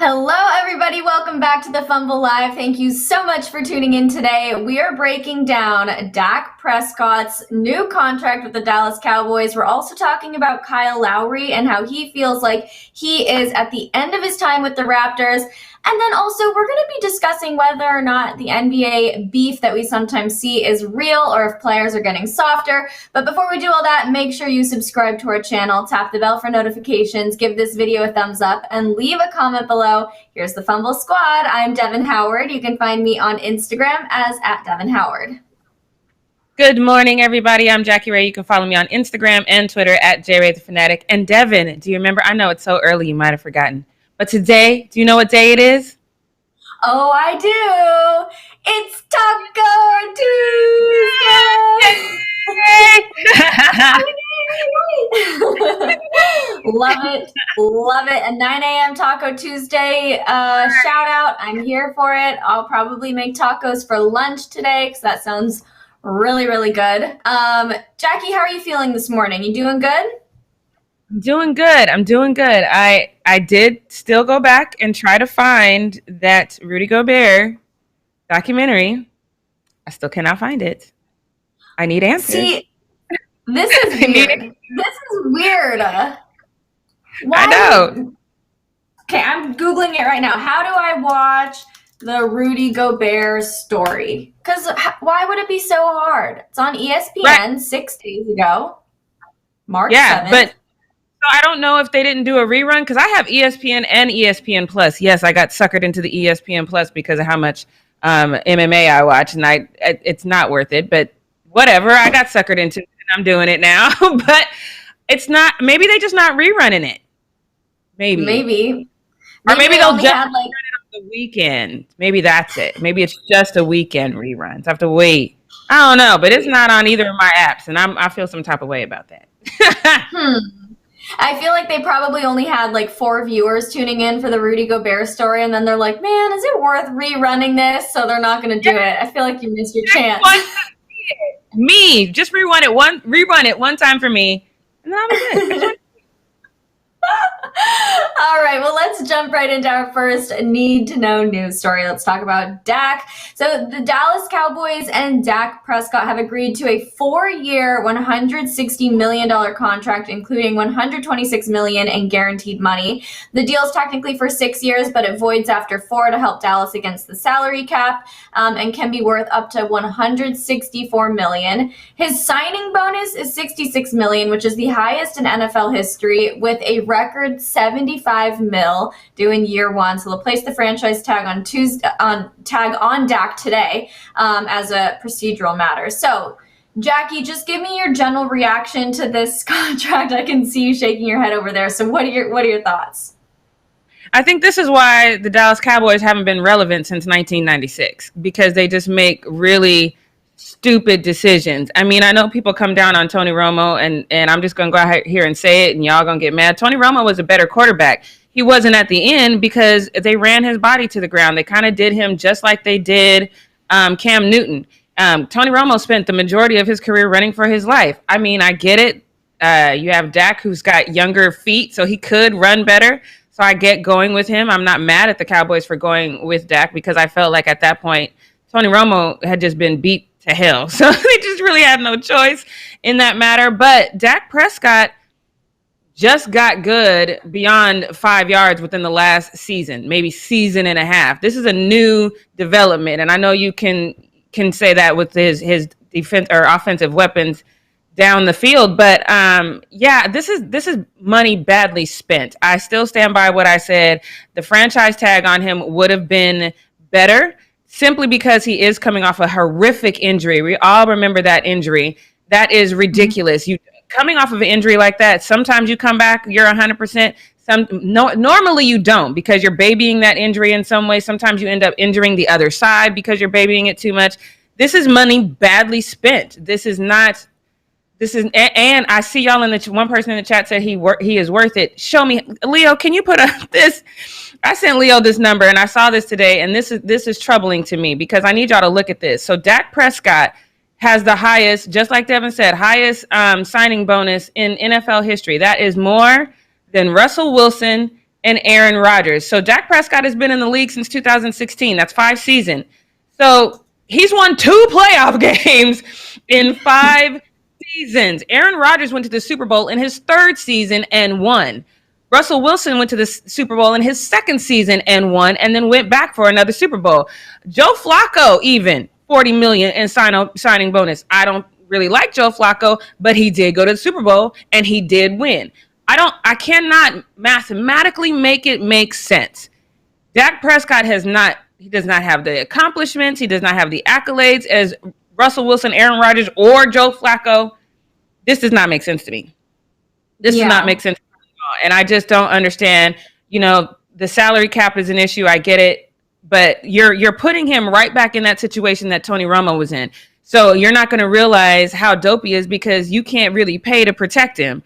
Hello, everybody. Welcome back to the Fumble Live. Thank you so much for tuning in today. We are breaking down Dak Prescott's new contract with the Dallas Cowboys. We're also talking about Kyle Lowry and how he feels like he is at the end of his time with the Raptors. And then also, we're going to be discussing whether or not the NBA beef that we sometimes see is real or if players are getting softer. But before we do all that, make sure you subscribe to our channel, tap the bell for notifications, give this video a thumbs up, and leave a comment below. Here's the Fumble Squad. I'm Devin Howard. You can find me on Instagram as @DevinHoward. Good morning, everybody. I'm Jackie Ray. You can follow me on Instagram and Twitter @JRayTheFanatic. And Devin, do you remember? I know it's so early, you might have forgotten. But today, do you know what day it is? Oh, I do. It's Taco Tuesday. Love it. Love it. A 9 a.m. Taco Tuesday shout out. I'm here for it. I'll probably make tacos for lunch today because that sounds really, really good. Jackie, how are you feeling this morning? You doing good? I'm doing good. I did still go back and try to find that Rudy Gobert documentary. I still cannot find it. I need answers. See, this is weird. This is weird. Why? I know. Okay, I'm Googling it right now. How do I watch the Rudy Gobert story? Because why would it be so hard? It's on ESPN right. 6 days ago, March 7th. But I don't know if they didn't do a rerun because I have ESPN and ESPN Plus. Yes, I got suckered into the ESPN Plus because of how much MMA I watch, and it's not worth it. But whatever, I got suckered into it, and I'm doing it now. But it's not. Maybe they just not rerunning it. Maybe. Or maybe they'll just run it on the weekend. Maybe that's it. Maybe it's just a weekend rerun. So I have to wait. I don't know, but it's not on either of my apps, and I feel some type of way about that. I feel like they probably only had like 4 viewers tuning in for the Rudy Gobert story, and then they're like, man, is it worth rerunning this? So they're not going to do it. I feel like you missed your chance. Me, just rerun it one time for me, and then I'm good. All right, well, let's jump right into our first need-to-know news story. Let's talk about Dak. So the Dallas Cowboys and Dak Prescott have agreed to a 4-year, $160 million contract, including $126 million in guaranteed money. The deal is technically for 6 years, but it voids after 4 to help Dallas against the salary cap, and can be worth up to $164 million. His signing bonus is $66 million, which is the highest in NFL history, with a record $75 million due in year 1. So they'll place the franchise tag on Dak today as a procedural matter. So Jackie, just give me your general reaction to this contract. I can see you shaking your head over there. So what are your thoughts? I think this is why the Dallas Cowboys haven't been relevant since 1996, because they just make really stupid decisions. I mean, I know people come down on Tony Romo, and I'm just going to go out here and say it, and y'all going to get mad. Tony Romo was a better quarterback. He wasn't at the end because they ran his body to the ground. They kind of did him just like they did Cam Newton. Tony Romo spent the majority of his career running for his life. I mean, I get it. You have Dak, who's got younger feet, so he could run better. So I get going with him. I'm not mad at the Cowboys for going with Dak because I felt like at that point, Tony Romo had just been beat to hell. So they just really had no choice in that matter. But Dak Prescott just got good beyond 5 yards within the last season, maybe season and a half. This is a new development. And I know you can say that with his defense or offensive weapons down the field. But this is money badly spent. I still stand by what I said. The franchise tag on him would have been better, simply because he is coming off a horrific injury. We all remember that injury. That is ridiculous. You coming off of an injury like that, sometimes you come back, you're 100%. Normally you don't, because you're babying that injury in some way. Sometimes you end up injuring the other side because you're babying it too much. This is money badly spent. And I see y'all in the one person in the chat said he is worth it. Show me, Leo. Can you put up this? I sent Leo this number, and I saw this today, and this is troubling to me because I need y'all to look at this. So Dak Prescott has the highest, just like Devin said, highest signing bonus in NFL history. That is more than Russell Wilson, and Aaron Rodgers. So Dak Prescott has been in the league since 2016. That's 5 seasons. So he's won 2 playoff games in 5 seasons. Aaron Rodgers went to the Super Bowl in his 3rd season and won. Russell Wilson went to the Super Bowl in his 2nd season and won, and then went back for another Super Bowl. Joe Flacco, even $40 million in signing bonus. I don't really like Joe Flacco, but he did go to the Super Bowl and he did win. I cannot mathematically make it make sense. Dak Prescott he does not have the accomplishments. He does not have the accolades as Russell Wilson, Aaron Rodgers, or Joe Flacco. This does not make sense to me. This does not make sense. And I just don't understand, the salary cap is an issue. I get it, but you're putting him right back in that situation that Tony Romo was in. So you're not going to realize how dope he is because you can't really pay to protect him.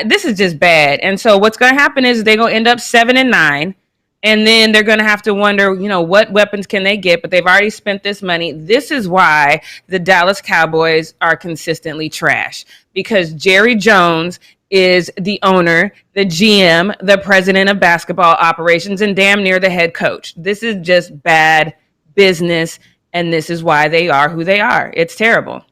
This is just bad. And so what's going to happen is they're going to end up 7-9, and then they're going to have to wonder, what weapons can they get? But they've already spent this money. This is why the Dallas Cowboys are consistently trash, because Jerry Jones is the owner, the GM, the president of basketball operations, and damn near the head coach. This is just bad business, and this is why they are who they are. It's terrible.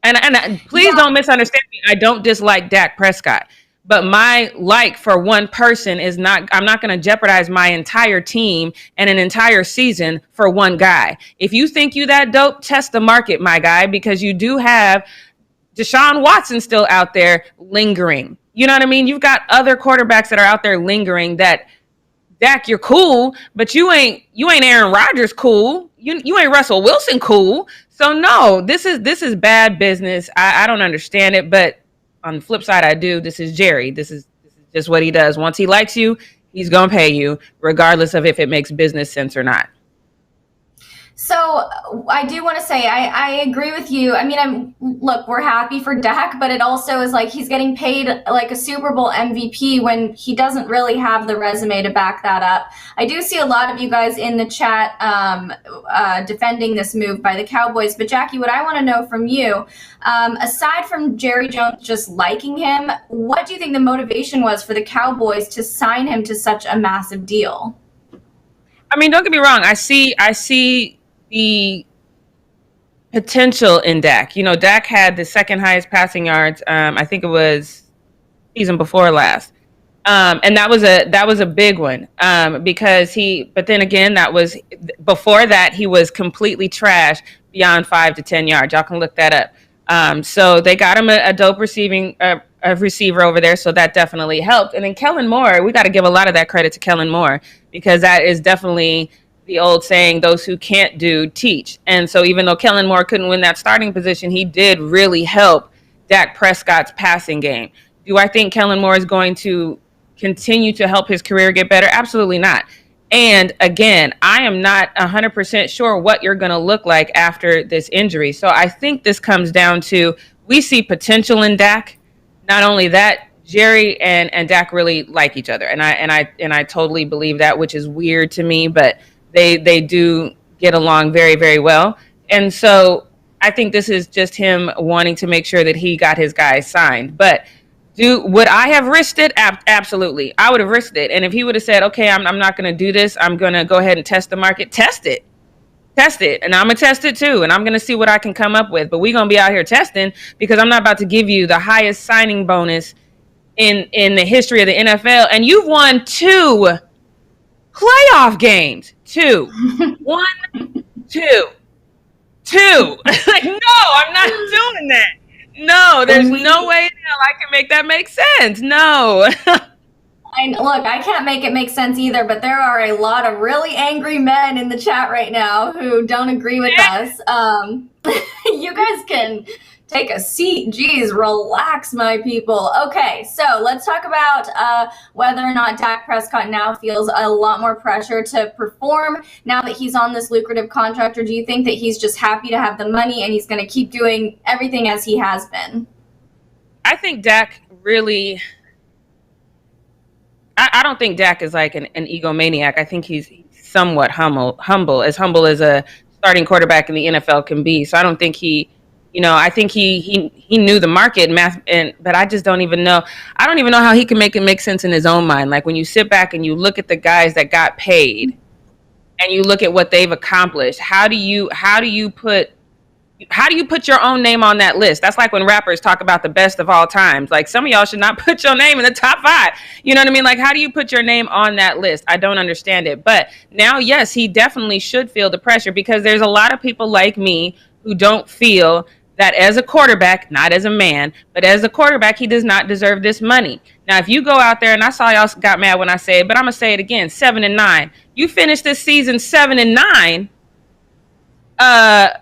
And please don't misunderstand me. I don't dislike Dak Prescott, but my like for one person is not, I'm not going to jeopardize my entire team and an entire season for one guy. If you think you that dope, test the market, my guy, because you do have Deshaun Watson still out there lingering. You know what I mean? You've got other quarterbacks that are out there lingering that, Dak, you're cool, but you ain't Aaron Rodgers cool. You ain't Russell Wilson cool. So no, this is bad business. I don't understand it, but on the flip side, I do. This is Jerry. This is just what he does. Once he likes you, he's gonna pay you, regardless of if it makes business sense or not. So I do want to say I agree with you. I mean, look, we're happy for Dak, but it also is like he's getting paid like a Super Bowl MVP when he doesn't really have the resume to back that up. I do see a lot of you guys in the chat defending this move by the Cowboys. But Jackie, what I want to know from you, aside from Jerry Jones just liking him, what do you think the motivation was for the Cowboys to sign him to such a massive deal? I mean, don't get me wrong. I see the potential in Dak. Dak had the 2nd highest passing yards. I think it was season before last. And that was a big one. But then again, that was before that, he was completely trash beyond 5 to 10 yards. Y'all can look that up. So they got him a dope a receiver over there. So that definitely helped. And then Kellen Moore, we got to give a lot of that credit to Kellen Moore, because that is definitely the old saying, those who can't do, teach. And so even though Kellen Moore couldn't win that starting position, he did really help Dak Prescott's passing game. Do I think Kellen Moore is going to continue to help his career get better? Absolutely not. And again, I am not 100% sure what you're going to look like after this injury. So I think this comes down to, we see potential in Dak. Not only that, Jerry and Dak really like each other. And I totally believe that, which is weird to me, but they do get along very, very well. And so I think this is just him wanting to make sure that he got his guys signed. But would I have risked it? Absolutely. I would have risked it. And if he would have said, okay, I'm not going to do this, I'm going to go ahead and test the market, test it. And I'm going to test it too. And I'm going to see what I can come up with. But we're going to be out here testing, because I'm not about to give you the highest signing bonus in the history of the NFL. And you've won 2 playoff games. 2. 1, 2. Like, no, I'm not doing that. No, there's no way in hell I can make that make sense. No. Look, I can't make it make sense either, but there are a lot of really angry men in the chat right now who don't agree with us. You guys can take a seat. Jeez, relax, my people. Okay, so let's talk about whether or not Dak Prescott now feels a lot more pressure to perform now that he's on this lucrative contract, or do you think that he's just happy to have the money and he's going to keep doing everything as he has been? I think Dak really... I don't think Dak is like an egomaniac. I think he's somewhat humble as a starting quarterback in the NFL can be. So I don't think he I think he knew the market but I just don't even know. I don't even know how he can make it make sense in his own mind. Like when you sit back and you look at the guys that got paid and you look at what they've accomplished, how do you put your own name on that list? That's like when rappers talk about the best of all times. Like some of y'all should not put your name in the top 5. You know what I mean? Like how do you put your name on that list? I don't understand it. But now, yes, he definitely should feel the pressure because there's a lot of people like me who don't feel that as a quarterback, not as a man, but as a quarterback, he does not deserve this money. Now, if you go out there, and I saw y'all got mad when I say it, but I'm going to say it again, 7-9. You finish this season 7-9, how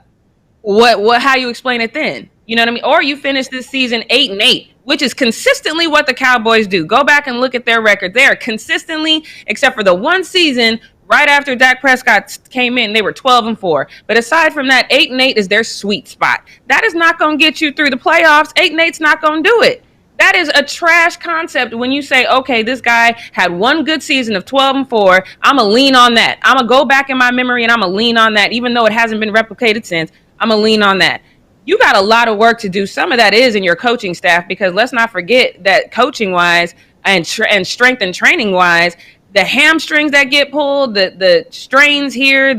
you explain it then? You know what I mean? Or you finish this season 8-8, which is consistently what the Cowboys do. Go back and look at their record. They are consistently, except for the one season right after Dak Prescott came in, they were 12-4. But aside from that, 8-8 is their sweet spot. That is not going to get you through the playoffs. 8-8's not going to do it. That is a trash concept when you say, okay, this guy had one good season of 12-4. I'm going to lean on that. I'm going to go back in my memory and I'm going to lean on that, even though it hasn't been replicated since. I'm going to lean on that. You got a lot of work to do. Some of that is in your coaching staff because let's not forget that coaching-wise and strength and training-wise, the hamstrings that get pulled, the strains here,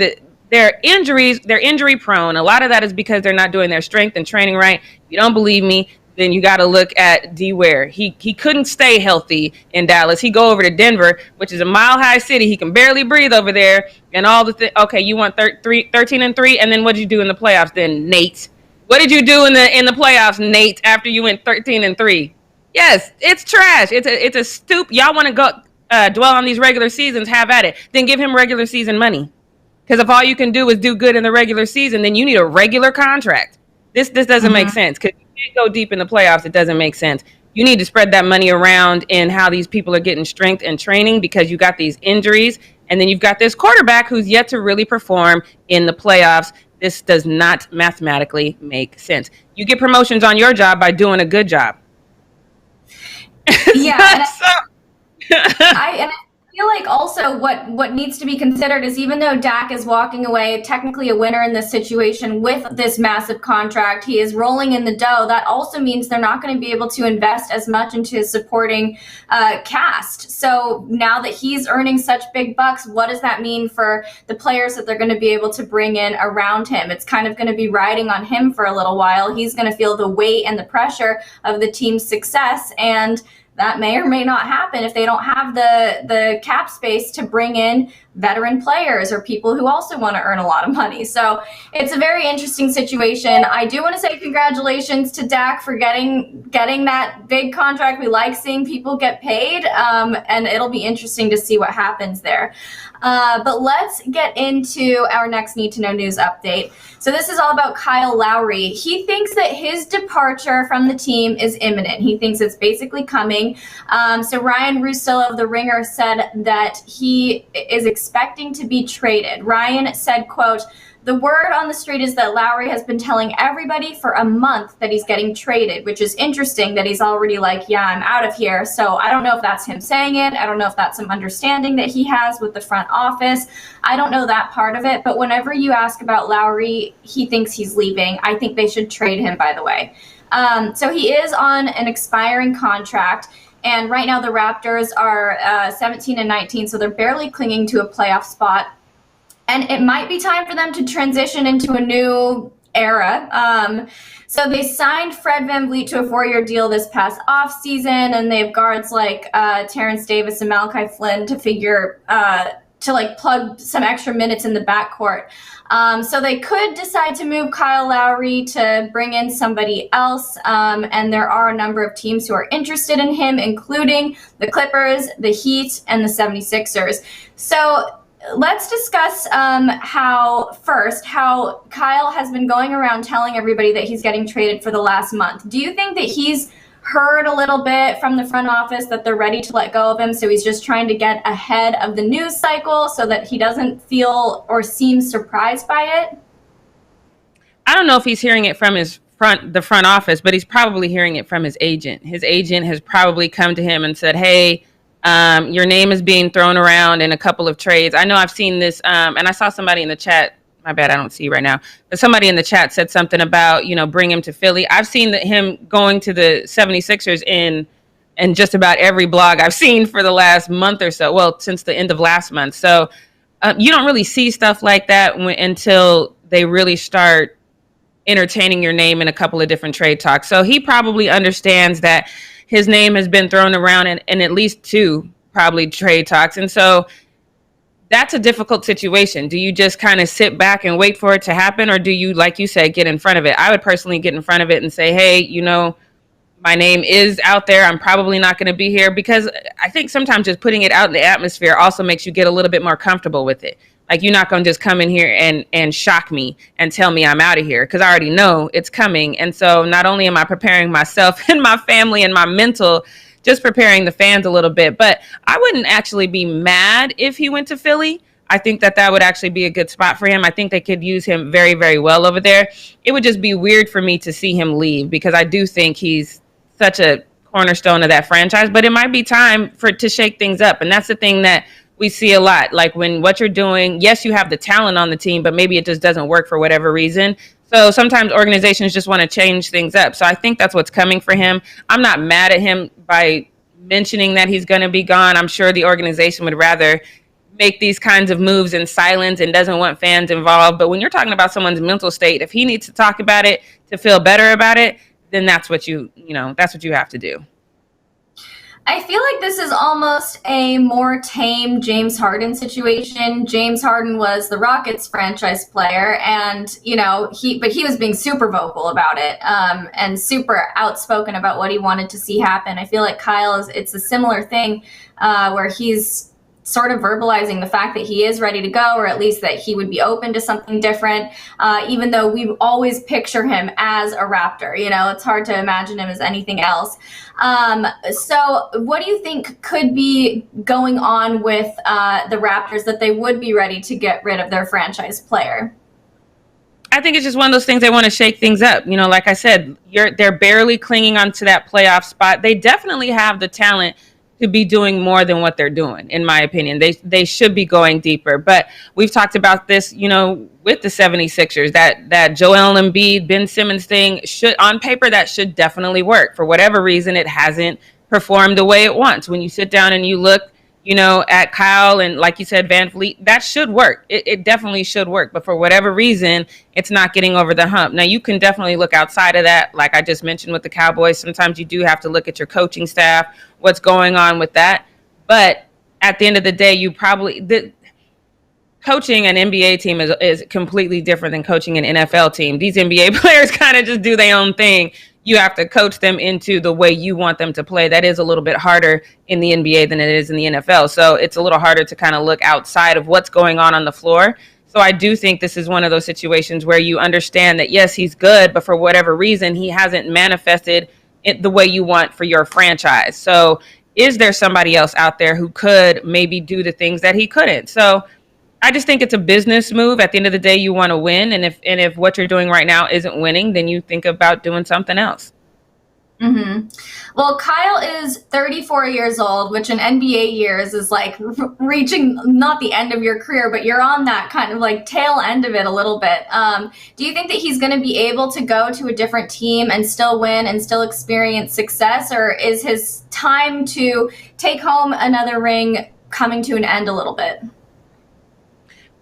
their injuries, they're injury prone. A lot of that is because they're not doing their strength and training right. If you don't believe me, then you got to look at D. Ware. He couldn't stay healthy in Dallas. He go over to Denver, which is a mile-high city. He can barely breathe over there. And all the okay, you went 13-3, and then what did you do in the playoffs then, Nate? What did you do in the playoffs, Nate, after you went 13-3? Yes, it's trash. It's a stoop. Y'all want to go dwell on these regular seasons, have at it. Then give him regular season money. Because if all you can do is do good in the regular season, then you need a regular contract. This doesn't make sense. Because you can't go deep in the playoffs. It doesn't make sense. You need to spread that money around in how these people are getting strength and training because you got these injuries. And then you've got this quarterback who's yet to really perform in the playoffs. This does not mathematically make sense. You get promotions on your job by doing a good job. Yeah. I feel like also what needs to be considered is even though Dak is walking away technically a winner in this situation with this massive contract, he is rolling in the dough. That also means they're not going to be able to invest as much into his supporting cast. So now that he's earning such big bucks, what does that mean for the players that they're going to be able to bring in around him? It's kind of going to be riding on him for a little while. He's going to feel the weight and the pressure of the team's success, and that may or may not happen if they don't have the cap space to bring in veteran players or people who also want to earn a lot of money. So it's a very interesting situation. I do want to say congratulations to Dak for getting that big contract. We like seeing people get paid, and it'll be interesting to see what happens there. But let's get into our next Need to Know News update. So this is all about Kyle Lowry. He thinks that his departure from the team is imminent. He thinks it's basically coming. So Ryan Russillo of The Ringer said that he is expecting to be traded. Ryan said, quote, "The word on the street is that Lowry has been telling everybody for a month that he's getting traded," which is interesting that he's already like, yeah, I'm out of here. So I don't know if that's him saying it. I don't know if that's some understanding that he has with the front office. I don't know that part of it. But whenever you ask about Lowry, he thinks he's leaving. I think they should trade him, by the way. So he is on an expiring contract. And right now the Raptors are 17-19, so they're barely clinging to a playoff spot. And it might be time for them to transition into a new era. So they signed Fred VanVleet to a 4-year deal this past offseason, and they have guards like Terrence Davis and Malachi Flynn to plug some extra minutes in the backcourt. So they could decide to move Kyle Lowry to bring in somebody else, and there are a number of teams who are interested in him, including the Clippers, the Heat, and the 76ers. So let's discuss how Kyle has been going around telling everybody that he's getting traded for the last month. Do you think that he's heard a little bit from the front office that they're ready to let go of him, so he's just trying to get ahead of the news cycle so that he doesn't feel or seem surprised by it? I don't know if he's hearing it from the front office, but he's probably hearing it from his agent. His agent has probably come to him and said, hey, your name is being thrown around in a couple of trades. I know I've seen this, and I saw somebody in the chat my bad, I don't see right now. But somebody in the chat said something about, bring him to Philly. I've seen him going to the 76ers in just about every blog I've seen for the last month or so. Well, since the end of last month. So you don't really see stuff like that until they really start entertaining your name in a couple of different trade talks. So he probably understands that his name has been thrown around in at least two probably trade talks. And so that's a difficult situation. Do you just kind of sit back and wait for it to happen? Or do you, like you said, get in front of it? I would personally get in front of it and say, hey, my name is out there. I'm probably not going to be here, because I think sometimes just putting it out in the atmosphere also makes you get a little bit more comfortable with it. Like, you're not going to just come in here and shock me and tell me I'm out of here, because I already know it's coming. And so not only am I preparing myself and my family and my mental, just preparing the fans a little bit. But I wouldn't actually be mad if he went to Philly. I think that would actually be a good spot for him. I think they could use him very, very well over there. It would just be weird for me to see him leave, because I do think he's such a cornerstone of that franchise. But it might be time to shake things up. And that's the thing that we see a lot. Like, when what you're doing, yes, you have the talent on the team, but maybe it just doesn't work for whatever reason. So sometimes organizations just want to change things up. So I think that's what's coming for him. I'm not mad at him by mentioning that he's going to be gone. I'm sure the organization would rather make these kinds of moves in silence and doesn't want fans involved. But when you're talking about someone's mental state, if he needs to talk about it to feel better about it, then that's what that's what you have to do. I feel like this is almost a more tame James Harden situation. James Harden was the Rockets franchise player, and he was being super vocal about it, and super outspoken about what he wanted to see happen. I feel like it's a similar thing, where he's sort of verbalizing the fact that he is ready to go, or at least that he would be open to something different, even though we always picture him as a Raptor. It's hard to imagine him as anything else. So what do you think could be going on with the Raptors that they would be ready to get rid of their franchise player? I think it's just one of those things. They want to shake things up. Like I said, they're barely clinging onto that playoff spot. They definitely have the talent to be doing more than what they're doing, in my opinion. They should be going deeper. But we've talked about this, with the 76ers, that Joel Embiid, Ben Simmons thing on paper, that should definitely work. For whatever reason, it hasn't performed the way it wants. When you sit down and you look, at Kyle and, like you said, Van Fleet, that should work. It definitely should work. But for whatever reason, it's not getting over the hump. Now, you can definitely look outside of that. Like I just mentioned with the Cowboys, sometimes you do have to look at your coaching staff, what's going on with that. But at the end of the day, coaching an NBA team is completely different than coaching an NFL team. These NBA players kind of just do their own thing. You have to coach them into the way you want them to play. That is a little bit harder in the NBA than it is in the NFL. So it's a little harder to kind of look outside of what's going on the floor. So I do think this is one of those situations where you understand that, yes, he's good, but for whatever reason, he hasn't manifested it the way you want for your franchise. So is there somebody else out there who could maybe do the things that he couldn't? So I just think it's a business move. At the end of the day, you want to win. And if what you're doing right now isn't winning, then you think about doing something else. Mm-hmm. Well, Kyle is 34 years old, which in NBA years is like reaching not the end of your career, but you're on that kind of like tail end of it a little bit. Do you think that he's going to be able to go to a different team and still win and still experience success? Or is his time to take home another ring coming to an end a little bit?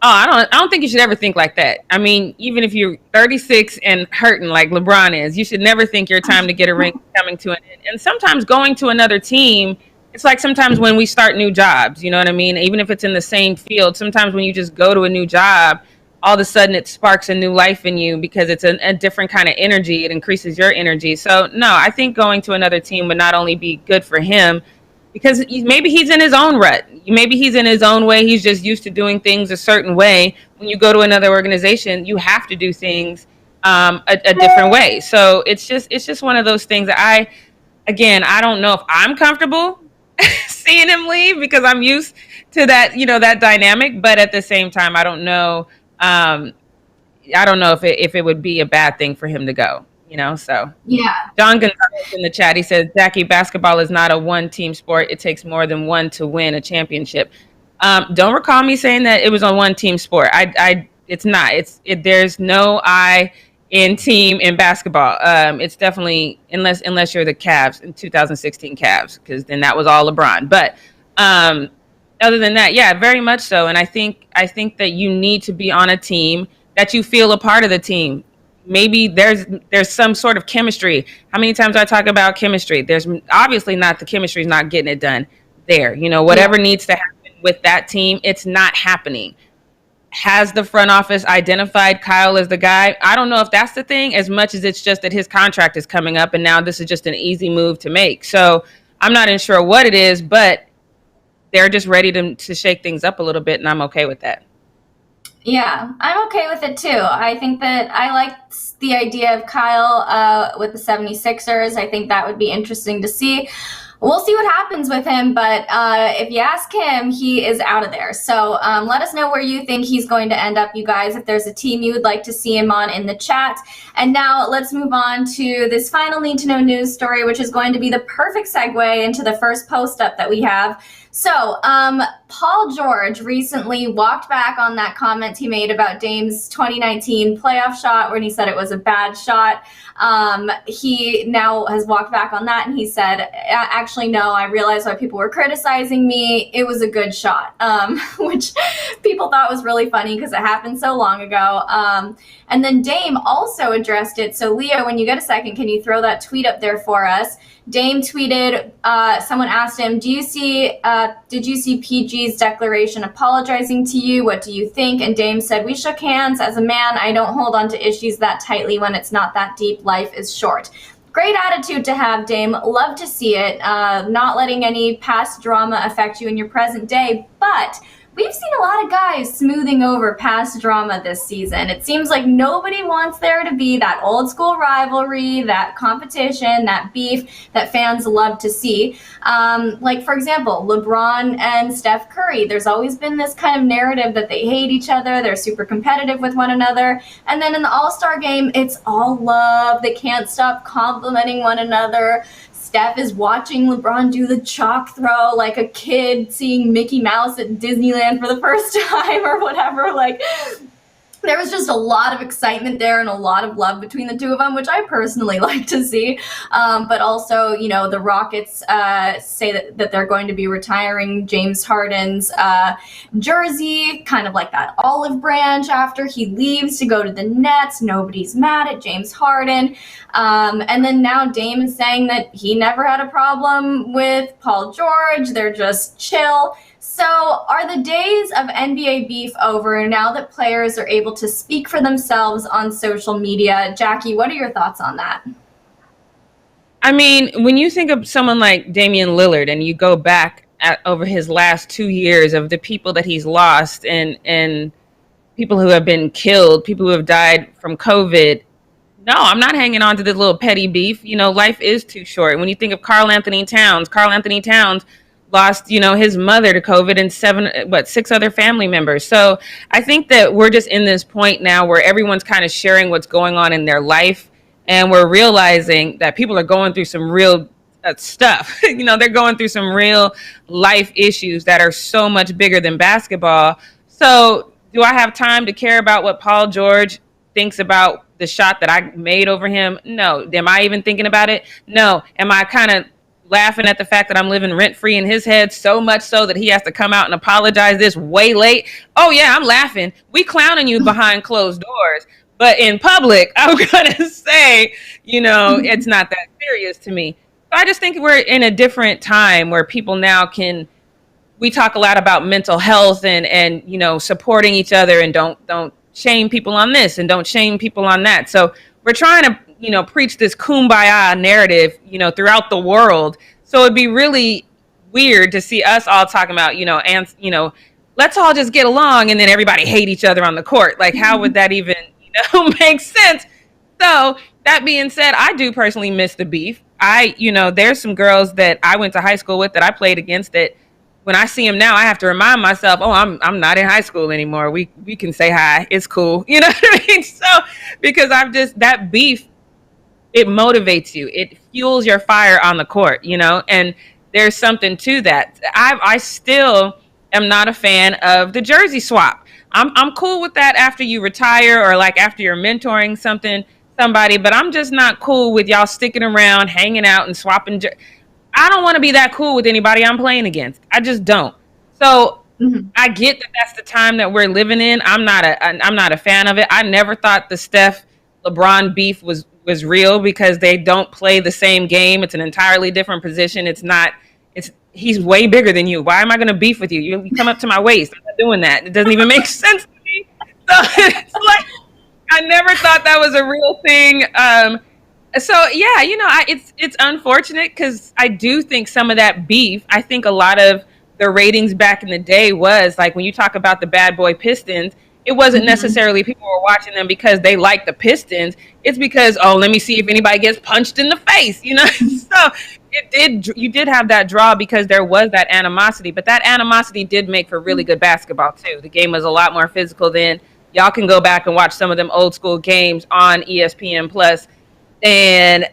Oh, I don't think you should ever think like that. I mean, even if you're 36 and hurting like LeBron is, you should never think your time to get a ring coming to an end. And sometimes going to another team, it's like sometimes when we start new jobs, you know what I mean? Even if it's in the same field, sometimes when you just go to a new job, all of a sudden it sparks a new life in you because it's a different kind of energy. It increases your energy. So no, I think going to another team would not only be good for him, because maybe he's in his own rut. Maybe he's in his own way. He's just used to doing things a certain way. When you go to another organization, you have to do things a different way. So it's just one of those things that I don't know if I'm comfortable seeing him leave, because I'm used to that, that dynamic. But at the same time, I don't know if it would be a bad thing for him to go. So yeah. John Gonzalez in the chat, he says, Jackie, basketball is not a one-team sport. It takes more than one to win a championship. Don't recall me saying that it was a one-team sport. I It's not. There's no I in team in basketball. It's definitely unless you're the Cavs in 2016 Cavs, because then that was all LeBron. But other than that, yeah, very much so. And I think that you need to be on a team that you feel a part of the team. Maybe there's some sort of chemistry. How many times do I talk about chemistry? There's obviously not, the chemistry is not getting it done there. Whatever needs to happen with that team, it's not happening. Has the front office identified Kyle as the guy? I don't know if that's the thing, as much as it's just that his contract is coming up and now this is just an easy move to make. So I'm not even sure what it is, but they're just ready to shake things up a little bit, and I'm okay with that. Yeah, I'm okay with it too. I think that I like the idea of Kyle with the 76ers. I think that would be interesting to see. We'll see what happens with him, but if you ask him, he is out of there. So let us know where you think he's going to end up, you guys, if there's a team you would like to see him on in the chat. And now let's move on to this final need to know news story, which is going to be the perfect segue into the first post up that we have. So Paul George recently walked back on that comment he made about Dame's 2019 playoff shot when he said it was a bad shot. He now has walked back on that, and he said, actually, no, I realized why people were criticizing me. It was a good shot, which people thought was really funny because it happened so long ago. And then Dame also addressed it. So, Leo, when you get a second, can you throw that tweet up there for us? Dame tweeted, someone asked him, did you see PG's declaration apologizing to you? What do you think? And Dame said, we shook hands. As a man, I don't hold on to issues that tightly when it's not that deep. Life is short. Great attitude to have, Dame. Love to see it. Not letting any past drama affect you in your present day. But we've seen a lot of guys smoothing over past drama this season. It seems like nobody wants there to be that old school rivalry, that competition, that beef that fans love to see. Like, for example, LeBron and Steph Curry. There's always been this kind of narrative that they hate each other. They're super competitive with one another. And then in the All-Star game, it's all love. They can't stop complimenting one another. Steph is watching LeBron do the chalk throw like a kid seeing Mickey Mouse at Disneyland for the first time or whatever. Like, there was just a lot of excitement there and a lot of love between the two of them, which I personally like to see. But also, the Rockets say that they're going to be retiring James Harden's jersey, kind of like that olive branch after he leaves to go to the Nets. Nobody's mad at James Harden. And then now Dame is saying that he never had a problem with Paul George. They're just chill. So are the days of NBA beef over now that players are able to speak for themselves on social media? Jackie, what are your thoughts on that? I mean, when you think of someone like Damian Lillard and you go back over his last 2 years of the people that he's lost and people who have been killed, people who have died from COVID, no, I'm not hanging on to this little petty beef. Life is too short. When you think of Karl Anthony Towns lost, his mother to COVID and 6 other family members. So I think that we're just in this point now where everyone's kind of sharing what's going on in their life. And we're realizing that people are going through some real stuff. They're going through some real life issues that are so much bigger than basketball. So do I have time to care about what Paul George thinks about the shot that I made over him? No. Am I even thinking about it? No. Am I kind of laughing at the fact that I'm living rent-free in his head, so much so that he has to come out and apologize this way late? Oh, yeah, I'm laughing. We clowning you behind closed doors. But in public, I'm going to say, it's not that serious to me. So I just think we're in a different time where people now we talk a lot about mental health and supporting each other and don't shame people on this and don't shame people on that. So we're trying to preach this kumbaya narrative, throughout the world. So it'd be really weird to see us all talking about, let's all just get along and then everybody hate each other on the court. Like, how would that even, make sense? So that being said, I do personally miss the beef. There's some girls that I went to high school with that I played against that when I see them now, I have to remind myself, oh, I'm not in high school anymore. We can say hi. It's cool. You know what I mean? So because that beef, it motivates you. It fuels your fire on the court, and there's something to that. I still am not a fan of the jersey swap. I'm cool with that after you retire or like after you're mentoring somebody, but I'm just not cool with y'all sticking around, hanging out, and swapping. I don't want to be that cool with anybody I'm playing against. I just don't. So Mhm. I get that that's the time that we're living in. I'm not a fan of it. I never thought the Steph LeBron beef was real because they don't play the same game. It's an entirely different position. It's not. It's he's way bigger than you. Why am I going to beef with you? You come up to my waist. I'm not doing that. It doesn't even make sense to me. So it's like I never thought that was a real thing. So yeah, it's unfortunate because I do think some of that beef. I think a lot of the ratings back in the day was like when you talk about the bad boy Pistons. It wasn't Mhm. necessarily people were watching them because they liked the Pistons. It's because let me see if anybody gets punched in the face. So you did have that draw because there was that animosity, but that animosity did make for really good basketball too. The game was a lot more physical then. Y'all can go back and watch some of them old school games on ESPN Plus and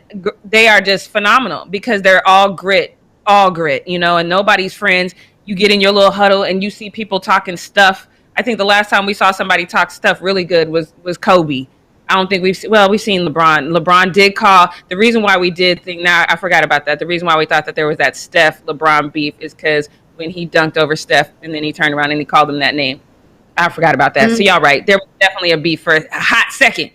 they are just phenomenal because they're all grit, and nobody's friends. You get in your little huddle and you see people talking stuff. I think the last time we saw somebody talk stuff really good was Kobe. I don't think we've seen LeBron. LeBron did call the reason why we did think now I forgot about that. The reason why we thought that there was that Steph LeBron beef is because when he dunked over Steph and then he turned around and he called him that name. I forgot about that. So Mhm. y'all right. There was definitely a beef for a hot second.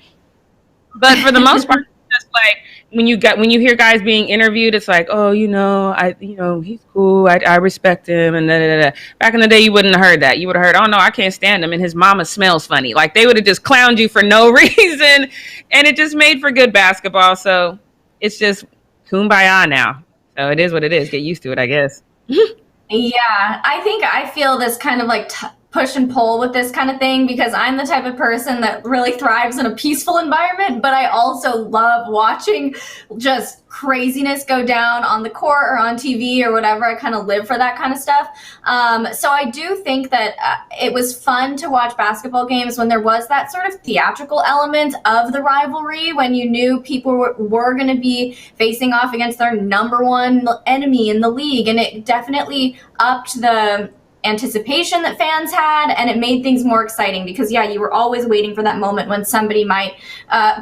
But for the most part, it's just like when you hear guys being interviewed, it's like, oh, he's cool. I respect him, and da, da, da. Back in the day, you wouldn't have heard that. You would have heard, oh no, I can't stand him, and his mama smells funny. Like they would have just clowned you for no reason, and it just made for good basketball. So it's just kumbaya now. So it is what it is. Get used to it, I guess. Yeah, I think I feel this kind of like push and pull with this kind of thing because I'm the type of person that really thrives in a peaceful environment, but I also love watching just craziness go down on the court or on TV or whatever. I kind of live for that kind of stuff. So I do think that it was fun to watch basketball games when there was that sort of theatrical element of the rivalry, when you knew people were going to be facing off against their number one enemy in the league, and it definitely upped the anticipation that fans had, and it made things more exciting because you were always waiting for that moment when somebody might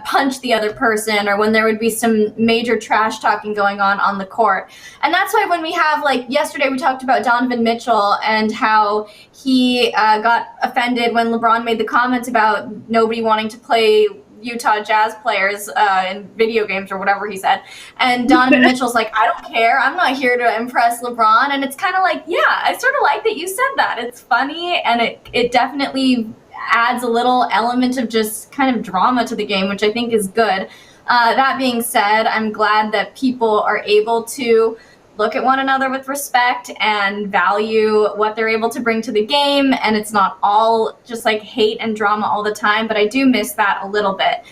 punch the other person or when there would be some major trash talking going on the court. And that's why when we have, like yesterday we talked about Donovan Mitchell and how he got offended when LeBron made the comments about nobody wanting to play Utah Jazz players in video games or whatever he said. And Donovan Mitchell's like, I don't care. I'm not here to impress LeBron. And it's kind of like, yeah, I sort of like that you said that. It's funny, and it definitely adds a little element of just kind of drama to the game, which I think is good. That being said, I'm glad that people are able to look at one another with respect and value what they're able to bring to the game, and it's not all just like hate and drama all the time, but I do miss that a little bit.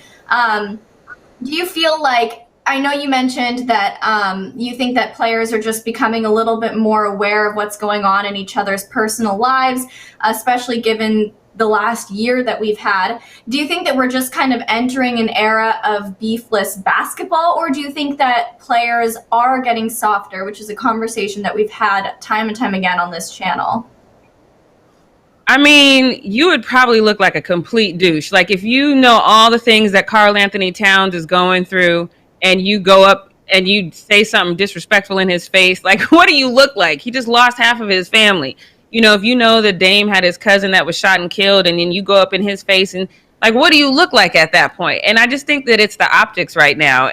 Do you feel like, I know you mentioned that you think that players are just becoming a little bit more aware of what's going on in each other's personal lives, especially given the last year that we've had. Do you think that we're just kind of entering an era of beefless basketball, or do you think that players are getting softer, which is a conversation that we've had time and time again on this channel? I mean, you would probably look like a complete douche. Like if you know all the things that Karl Anthony Towns is going through and you go up and you say something disrespectful in his face, like what do you look like? He just lost half of his family. If you know that Dame had his cousin that was shot and killed and then you go up in his face and like, what do you look like at that point? And I just think that it's the optics right now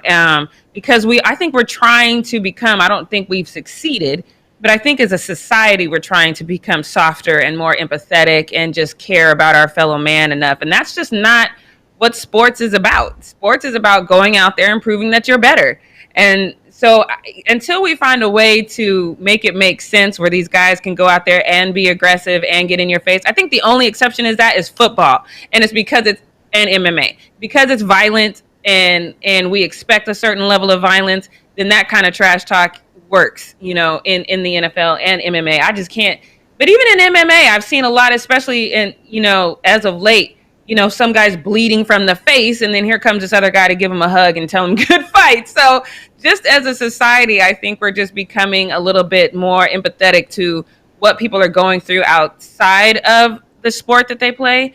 because I think we're trying to become, I don't think we've succeeded, but I think as a society, we're trying to become softer and more empathetic and just care about our fellow man enough. And that's just not what sports is about. Sports is about going out there and proving that you're better. And so until we find a way to make it make sense where these guys can go out there and be aggressive and get in your face, I think the only exception is football. And it's because it's and MMA. Because it's violent and we expect a certain level of violence, then that kind of trash talk works, in the NFL and MMA. I just can't. But even in MMA, I've seen a lot, especially in, as of late, some guy's bleeding from the face, and then here comes this other guy to give him a hug and tell him good fight. So just as a society, I think we're just becoming a little bit more empathetic to what people are going through outside of the sport that they play.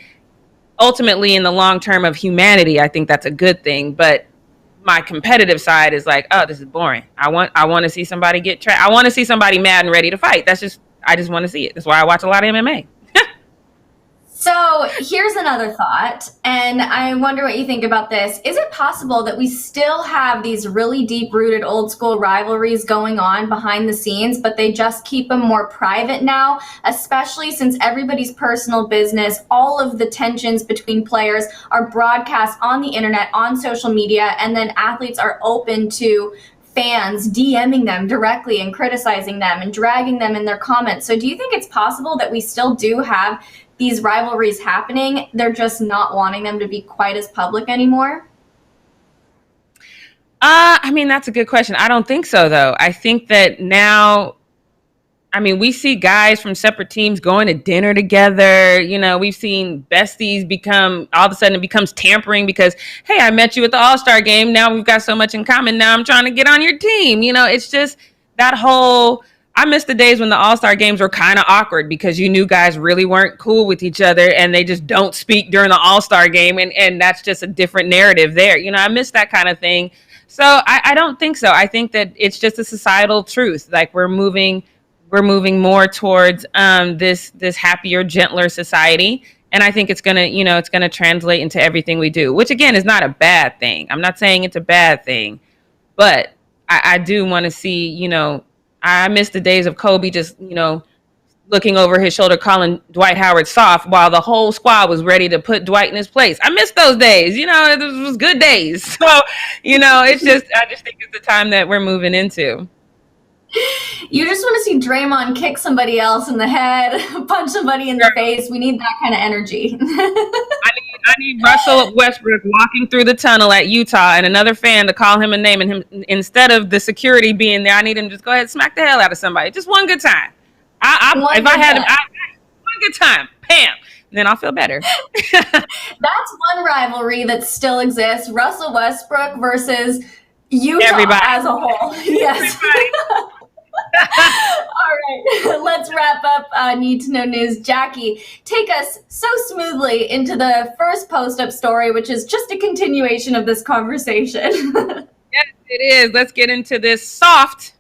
Ultimately, in the long term of humanity, I think that's a good thing. But my competitive side is like, oh, this is boring. I want to see somebody get trapped. I want to see somebody mad and ready to fight. I just want to see it. That's why I watch a lot of MMA. So here's another thought, and I wonder what you think about this. Is it possible that we still have these really deep-rooted old school rivalries going on behind the scenes, but they just keep them more private now, especially since everybody's personal business, all of the tensions between players are broadcast on the internet, on social media, and then athletes are open to fans DMing them directly and criticizing them and dragging them in their comments. So do you think it's possible that we still do have these rivalries happening? They're just not wanting them to be quite as public anymore? I mean, that's a good question. I don't think so, though. I think that now, I mean, we see guys from separate teams going to dinner together. You know, we've seen besties become, all of a sudden it becomes tampering because, hey, I met you at the All-Star game. Now we've got so much in common. Now I'm trying to get on your team. You know, it's just that whole, I miss the days when the All-Star games were kind of awkward because you knew guys really weren't cool with each other and they just don't speak during the All-Star game. And that's just a different narrative there. You know, I miss that kind of thing. So I don't think so. I think that it's just a societal truth. Like we're moving more towards this happier, gentler society. And I think it's gonna translate into everything we do, which again is not a bad thing. I'm not saying it's a bad thing, but I do want to see, you know, I miss the days of Kobe just, you know, looking over his shoulder, calling Dwight Howard soft while the whole squad was ready to put Dwight in his place. I miss those days. You know, it was good days. So, you know, I just think it's the time that we're moving into. You just want to see Draymond kick somebody else in the head, punch somebody in the face. We need that kind of energy. I need Russell Westbrook walking through the tunnel at Utah and another fan to call him a name, and him, instead of the security being there, I need him to just go ahead and smack the hell out of somebody. Just one good time. One good time, Pam, then I'll feel better. That's one rivalry that still exists: Russell Westbrook versus Utah Everybody. As a whole. Yes. All right, let's wrap up Need to Know News. Jackie, take us so smoothly into the first post-up story, which is just a continuation of this conversation. Yes, it is. Let's get into this soft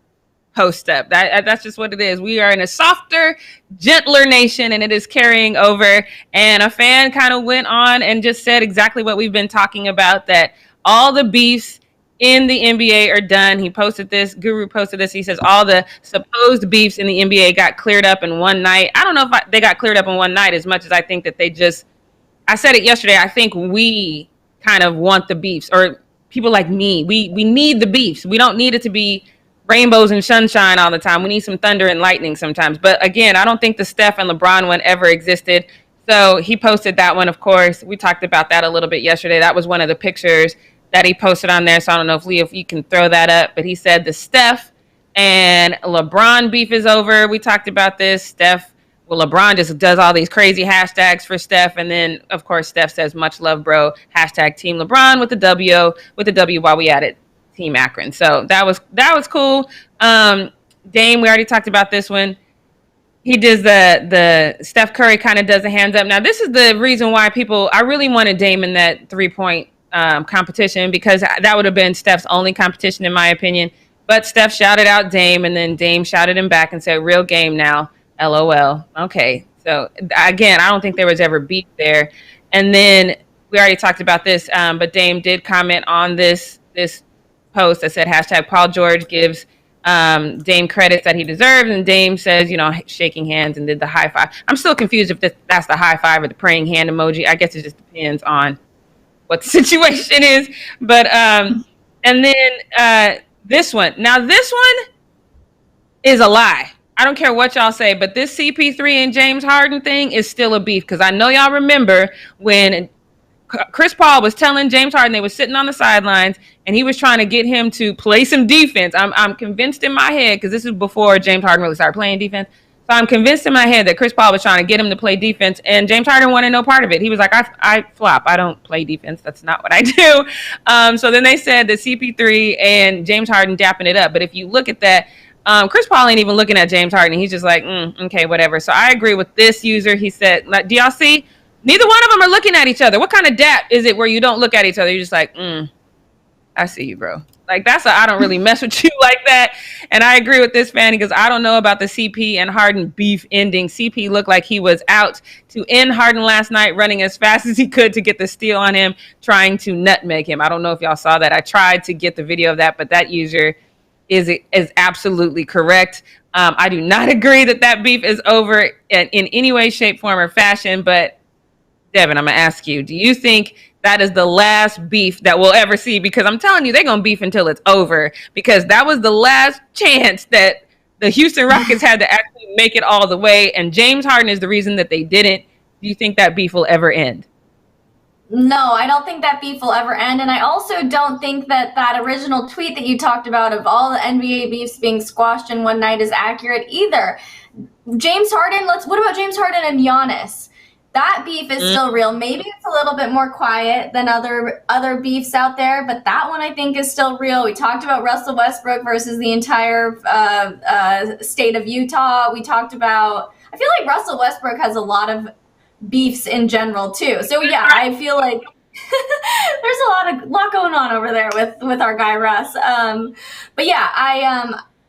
post-up. That's just what it is. We are in a softer, gentler nation, and it is carrying over. And a fan kind of went on and just said exactly what we've been talking about, that all the beefs in the NBA are done. He posted this, Guru posted this. He says all the supposed beefs in the NBA got cleared up in one night. I don't know if they got cleared up in one night as much as I think that I said it yesterday, I think we kind of want the beefs, or people like me. We need the beefs. We don't need it to be rainbows and sunshine all the time. We need some thunder and lightning sometimes. But again, I don't think the Steph and LeBron one ever existed. So he posted that one, of course. We talked about that a little bit yesterday. That was one of the pictures that he posted on there. So I don't know if Leah, if you can throw that up, but he said the Steph and LeBron beef is over. We talked about this. LeBron just does all these crazy hashtags for Steph. And then of course, Steph says much love, bro. Hashtag Team LeBron with the W while we at it, Team Akron. So that was cool. Dame, we already talked about this one. He does the Steph Curry kind of does a hands up. Now this is the reason why I really wanted Dame in that 3-point competition, because that would have been Steph's only competition in my opinion. But Steph shouted out Dame, and then Dame shouted him back and said, real game now, LOL. Okay, so again, I don't think there was ever beef there. And then we already talked about this, but Dame did comment on this post that said hashtag Paul George gives Dame credits that he deserves, and Dame says, you know, shaking hands and did the high five. I'm still confused if that's the high five or the praying hand emoji. I guess it just depends on what the situation is. But and then this one is a lie. I don't care what y'all say, but this CP3 and James Harden thing is still a beef, because I know y'all remember when Chris Paul was telling James Harden, they were sitting on the sidelines and he was trying to get him to play some defense. I'm convinced in my head, because this is before James Harden really started playing defense. So I'm convinced in my head that Chris Paul was trying to get him to play defense, and James Harden wanted no part of it. He was like, I flop. I don't play defense. That's not what I do. So then they said that CP3 and James Harden dapping it up. But if you look at that, Chris Paul ain't even looking at James Harden. He's just like, okay, whatever. So I agree with this user. He said, like, do y'all see? Neither one of them are looking at each other. What kind of dap is it where you don't look at each other? You're just like, I see you, bro. Like, I don't really mess with you like that. And I agree with this fan because I don't know about the CP and Harden beef ending. CP looked like he was out to end Harden last night, running as fast as he could to get the steal on him, trying to nutmeg him. I don't know if y'all saw that. I tried to get the video of that, but that user is absolutely correct. I do not agree that beef is over in any way, shape, form, or fashion. But Devin, I'm going to ask you, do you think that is the last beef that we'll ever see? Because I'm telling you, they're going to beef until it's over, because that was the last chance that the Houston Rockets had to actually make it all the way. And James Harden is the reason that they didn't. Do you think that beef will ever end? No, I don't think that beef will ever end. And I also don't think that original tweet that you talked about of all the NBA beefs being squashed in one night is accurate either. James Harden, what about James Harden and Giannis? That beef is still real. Maybe it's a little bit more quiet than other beefs out there, but that one I think is still real. We talked about Russell Westbrook versus the entire state of Utah. We talked about, I feel like Russell Westbrook has a lot of beefs in general too. So yeah, I feel like there's a lot going on over there with our guy Russ. But yeah,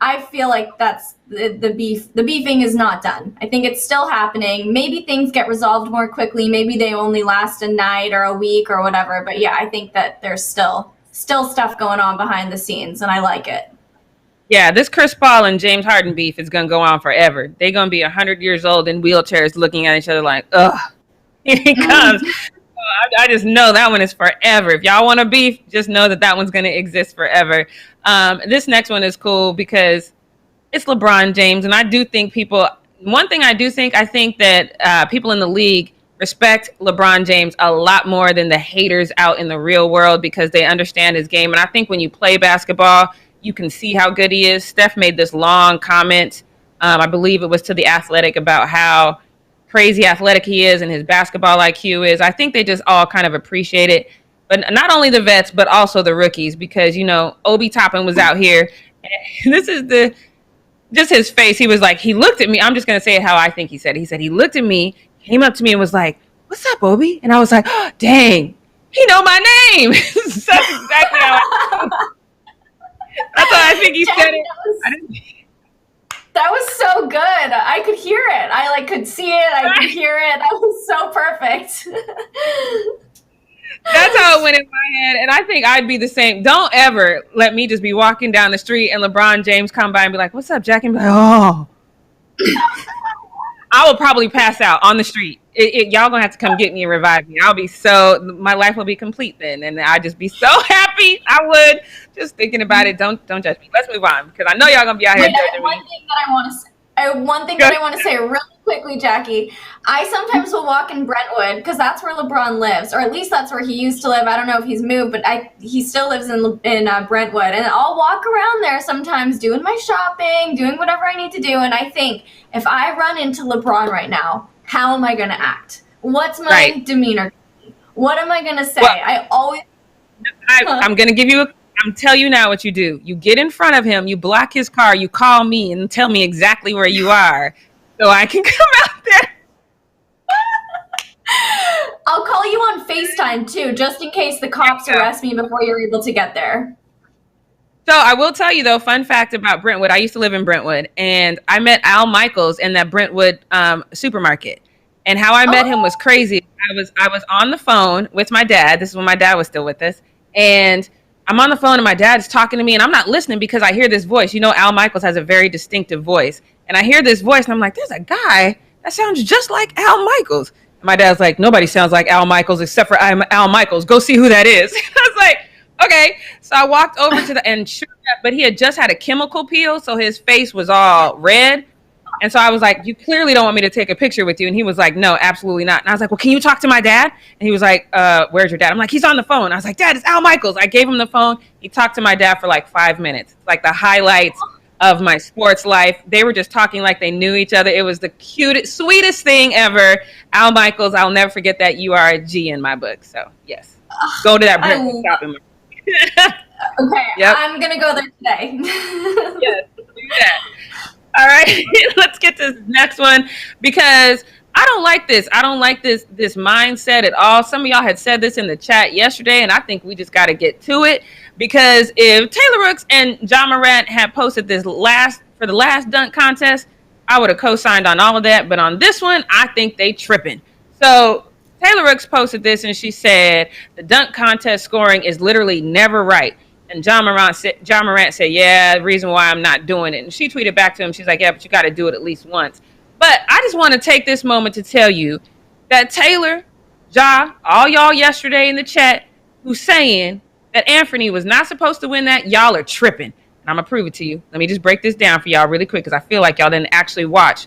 I feel like that's the beef. The beefing is not done. I think it's still happening. Maybe things get resolved more quickly. Maybe they only last a night or a week or whatever. But yeah, I think that there's still stuff going on behind the scenes, and I like it. Yeah, this Chris Paul and James Harden beef is going to go on forever. They're going to be 100 years old in wheelchairs looking at each other like, ugh, here he comes. I just know that one is forever. If y'all want to beef, just know that one's going to exist forever. This next one is cool because it's LeBron James. And I do think I think that people in the league respect LeBron James a lot more than the haters out in the real world, because they understand his game. And I think when you play basketball, you can see how good he is. Steph made this long comment, I believe it was to The Athletic, about how crazy athletic he is and his basketball IQ is. I think they just all kind of appreciate it. But not only the vets, but also the rookies, because, Obi Toppin was out here. And this is just his face. He was like, he looked at me. I'm just going to say it how I think he said it. He said, he looked at me, came up to me and was like, "What's up, Obi?" And I was like, oh, dang, he know my name. That's exactly how that's how I think he said it. That was so good. I could hear it. I could see it. I could hear it. That was so perfect. That's how it went in my head. And I think I'd be the same. Don't ever let me just be walking down the street and LeBron James come by and be like, "What's up, Jack?" And be like, oh. I will probably pass out on the street. Y'all gonna have to come get me and revive me. My life will be complete then, and I'd just be so happy. I would, just thinking about it. Don't judge me. Let's move on, because I know y'all gonna be out here judging me. One thing that I want to say really quickly, Jackie. I sometimes will walk in Brentwood, because that's where LeBron lives, or at least that's where he used to live. I don't know if he's moved, but he still lives in Brentwood, and I'll walk around there sometimes doing my shopping, doing whatever I need to do, and I think, if I run into LeBron right now, how am I going to act? What's my demeanor? What am I going to say? Well, I'm going to give you I'm telling you now what you do. You get in front of him, you block his car, you call me and tell me exactly where you are so I can come out there. I'll call you on FaceTime too, just in case the cops arrest me before you're able to get there. So I will tell you, though, fun fact about Brentwood. I used to live in Brentwood, and I met Al Michaels in that Brentwood supermarket. And how I met him was crazy. I was on the phone with my dad. This is when my dad was still with us. And I'm on the phone, and my dad's talking to me, and I'm not listening because I hear this voice. Al Michaels has a very distinctive voice. And I hear this voice, and I'm like, there's a guy that sounds just like Al Michaels. And my dad's like, nobody sounds like Al Michaels except for Al Michaels. Go see who that is. I was like, okay. So I walked over to and sure enough, but he had just had a chemical peel, so his face was all red. And so I was like, you clearly don't want me to take a picture with you. And he was like, no, absolutely not. And I was like, well, can you talk to my dad? And he was like, where's your dad? I'm like, he's on the phone. I was like, Dad, it's Al Michaels. I gave him the phone. He talked to my dad for like 5 minutes. Like the highlights of my sports life. They were just talking like they knew each other. It was the cutest, sweetest thing ever. Al Michaels, I'll never forget that. You are a G in my book. So yes, go to that Brentwood shopping. Okay, yep. I'm gonna go there today. Yes, do that. All right, let's get to this next one because I don't like this. I don't like this mindset at all. Some of y'all had said this in the chat yesterday, and I think we just got to get to it because if Taylor Rooks and John Morant had posted this for the last dunk contest, I would have co-signed on all of that. But on this one, I think they tripping. So Taylor Rooks posted this, and she said the dunk contest scoring is literally never right. And John Morant said, yeah, the reason why I'm not doing it. And she tweeted back to him. She's like, yeah, but you got to do it at least once. But I just want to take this moment to tell you that Taylor, Ja, all y'all yesterday in the chat who's saying that Anthony was not supposed to win that, y'all are tripping. And I'm going to prove it to you. Let me just break this down for y'all really quick because I feel like y'all didn't actually watch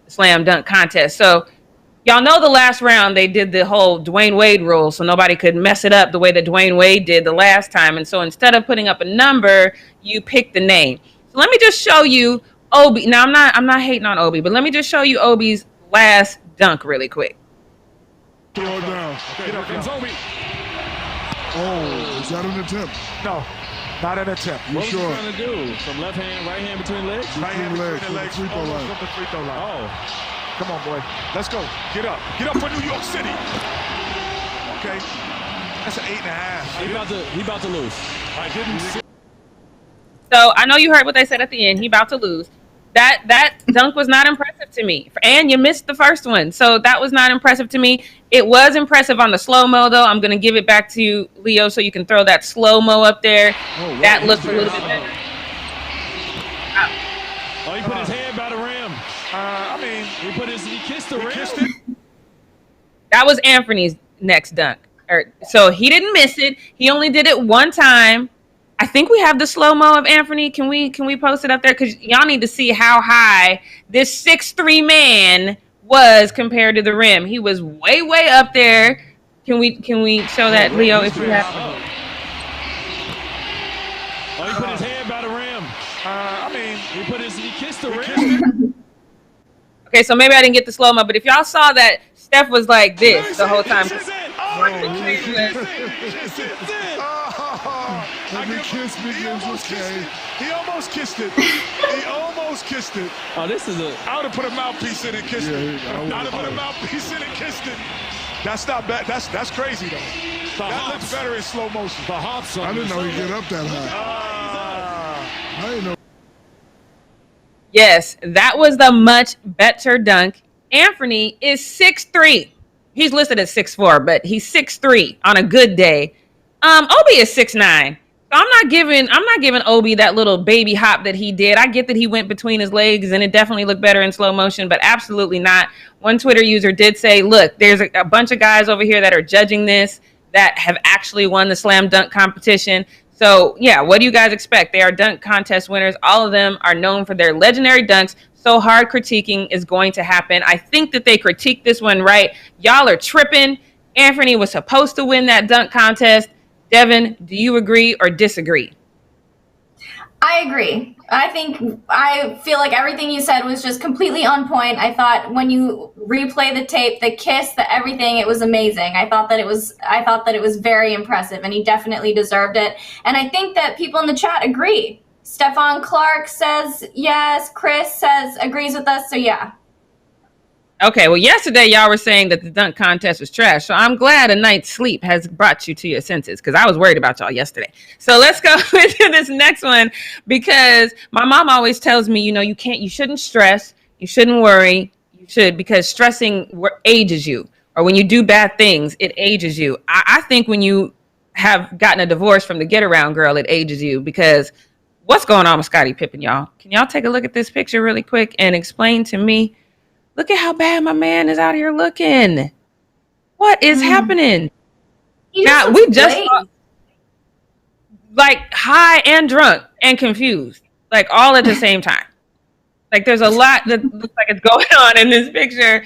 the slam dunk contest. So y'all know the last round they did the whole Dwayne Wade rule so nobody could mess it up the way that Dwayne Wade did the last time. And so instead of putting up a number, you pick the name. So let me just show you Obi. Now I'm not hating on Obi, but let me just show you Obi's last dunk really quick. Throw it down. Get up, Obi. Oh, is that an attempt? No, not an attempt. You What sure? was he trying to do? From left hand, right hand between legs? Right hand Between between the legs, free throw almost line. up the free throw line. Oh. Come on, boy. Let's go. Get up. Get up for New York City. Okay. That's an 8.5. He about to lose. I didn't see. So I know you heard what they said at the end. He about to lose. That dunk was not impressive to me. And you missed the first one. So that was not impressive to me. It was impressive on the slow-mo, though. I'm going to give it back to you, Leo, so you can throw that slow-mo up there. Oh, wow. That looked a little bit better. Oh, he put his hand by the rim. He kissed the rim. Kissed it. That was Anthony's next dunk. So he didn't miss it. He only did it one time. I think we have the slow-mo of Anthony. Can we post it up there? Because y'all need to see how high this 6'3" man was compared to the rim. He was way, way up there. Can we show that, Leo, if you have? Oh, he put his hand by the rim. He kissed the rim. Kissed it. Okay, so maybe I didn't get the slow-mo, but if y'all saw that, Steph was like this the whole time. Kiss it. Let me kiss me. He almost kissed it. He almost kissed it. He almost kissed it. Oh, this is a. I would have put a mouthpiece in and kissed it. I I would have put a would've. mouthpiece in and kissed it. That's not bad. That's crazy though. That looks better in slow motion. The hops on I didn't this. know he'd get up that high. I didn't know. Yes, that was the much better dunk. Anthony is 6'3". He's listed as 6'4", but he's 6'3" on a good day. Obi is 6'9". So I'm not giving Obi that little baby hop that he did. I get that he went between his legs and it definitely looked better in slow motion, but absolutely not. One Twitter user did say, look, there's a bunch of guys over here that are judging this that have actually won the slam dunk competition. So yeah, what do you guys expect? They are dunk contest winners. All of them are known for their legendary dunks. So hard critiquing is going to happen. I think that they critiqued this one right. Y'all are tripping. Anthony was supposed to win that dunk contest. Devin, do you agree or disagree? I agree. I feel like everything you said was just completely on point. I thought when you replay the tape, the kiss, the everything, it was amazing. I thought that it was very impressive, and he definitely deserved it. And I think that people in the chat agree. Stefan Clark says yes. Chris agrees with us. So yeah. Okay, well, yesterday y'all were saying that the dunk contest was trash, so I'm glad a night's sleep has brought you to your senses because I was worried about y'all yesterday. So let's go into this next one because my mom always tells me, you shouldn't stress, you shouldn't worry, you should, because stressing ages you, or when you do bad things, it ages you. I think when you have gotten a divorce from the get around girl, it ages you because what's going on with Scottie Pippen, y'all? Can y'all take a look at this picture really quick and explain to me? Look at how bad my man is out here looking. What is happening? Now, we just saw, like high and drunk and confused, like all at the same time. Like there's a lot that looks like it's going on in this picture.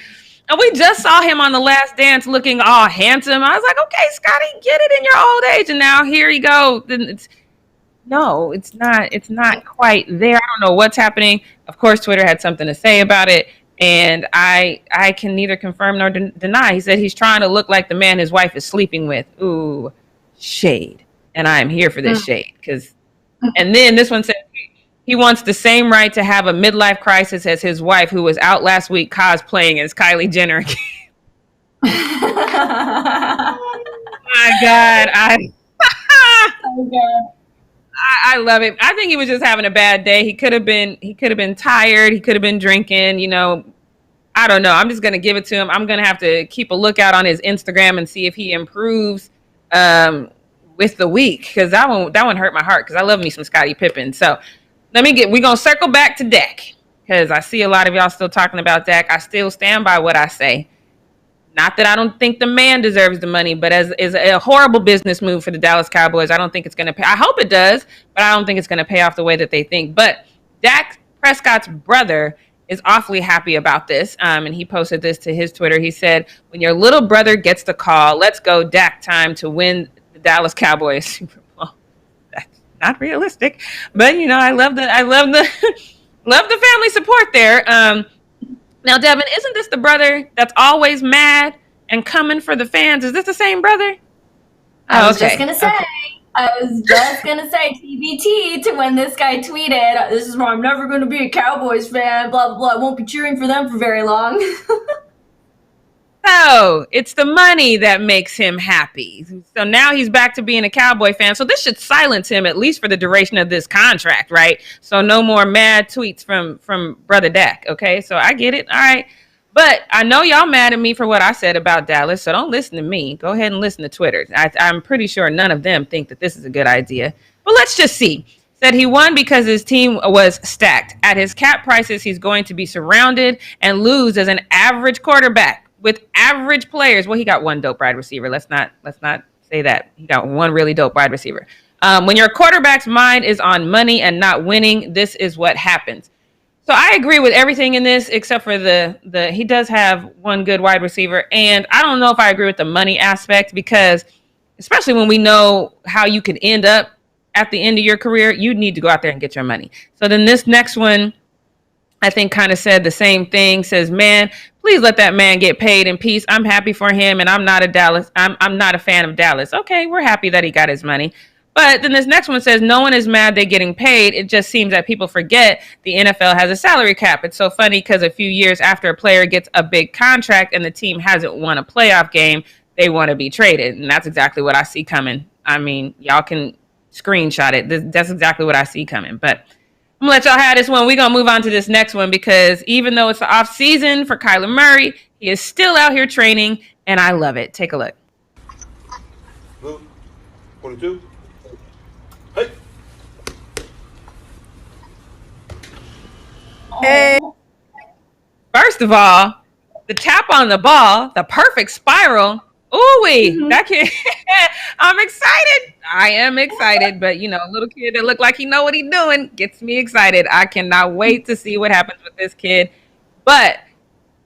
And we just saw him on The Last Dance looking all handsome. I was like, okay, Scotty, get it in your old age. And now here you go. No, it's not quite there. I don't know what's happening. Of course, Twitter had something to say about it. And I can neither confirm nor deny. He said he's trying to look like the man his wife is sleeping with. Ooh, shade. And I am here for this shade. And then this one says, He wants the same right to have a midlife crisis as his wife, who was out last week cosplaying as Kylie Jenner. Oh my God. I love it. I think he was just having a bad day. He could have been tired. He could have been drinking, I don't know. I'm just going to give it to him. I'm going to have to keep a lookout on his Instagram and see if he improves with the week, because that one hurt my heart, because I love me some Scottie Pippen. So we're going to circle back to Dak, because I see a lot of y'all still talking about Dak. I still stand by what I say. Not that I don't think the man deserves the money, but as a horrible business move for the Dallas Cowboys, I don't think it's going to pay. I hope it does, but I don't think it's going to pay off the way that they think. But Dak Prescott's brother is awfully happy about this, and he posted this to his Twitter. He said, "When your little brother gets the call, let's go Dak time to win the Dallas Cowboys Super Bowl." That's not realistic, but I love the love the family support there. Now, Devin, isn't this the brother that's always mad and coming for the fans? Is this the same brother? I was just going to say, TBT to when this guy tweeted, "This is why I'm never going to be a Cowboys fan, blah, blah, blah. I won't be cheering for them for very long." So it's the money that makes him happy. So now he's back to being a Cowboy fan. So this should silence him, at least for the duration of this contract, right? So no more mad tweets from Brother Dak, okay? So I get it, all right. But I know y'all mad at me for what I said about Dallas, so don't listen to me. Go ahead and listen to Twitter. I'm pretty sure none of them think that this is a good idea. But let's just see. Said he won because his team was stacked. At his cap prices, he's going to be surrounded and lose as an average quarterback with average players. Well, he got one dope wide receiver. Let's not say that. He got one really dope wide receiver. When your quarterback's mind is on money and not winning, this is what happens. So I agree with everything in this, except for the he does have one good wide receiver. And I don't know if I agree with the money aspect, because especially when we know how you can end up at the end of your career, you need to go out there and get your money. So then this next one, I think, kind of said the same thing. Says, "Man, please let that man get paid in peace. I'm happy for him, and I'm not a fan of Dallas." Okay, we're happy that he got his money. But then this next one says, "No one is mad they're getting paid. It just seems that people forget the NFL has a salary cap. It's so funny because a few years after a player gets a big contract and the team hasn't won a playoff game, they want to be traded." And that's exactly what I see coming. I mean, y'all can screenshot it. That's exactly what I see coming. But I'm going to let y'all have this one. We're going to move on to this next one, because even though it's the off season for Kyler Murray, he is still out here training, and I love it. Take a look. Move. 22. Hey. Hey. First of all, the tap on the ball, the perfect spiral. Ooh-wee, that kid. I'm excited. I am excited, but a little kid that look like he know what he's doing gets me excited. I cannot wait to see what happens with this kid. But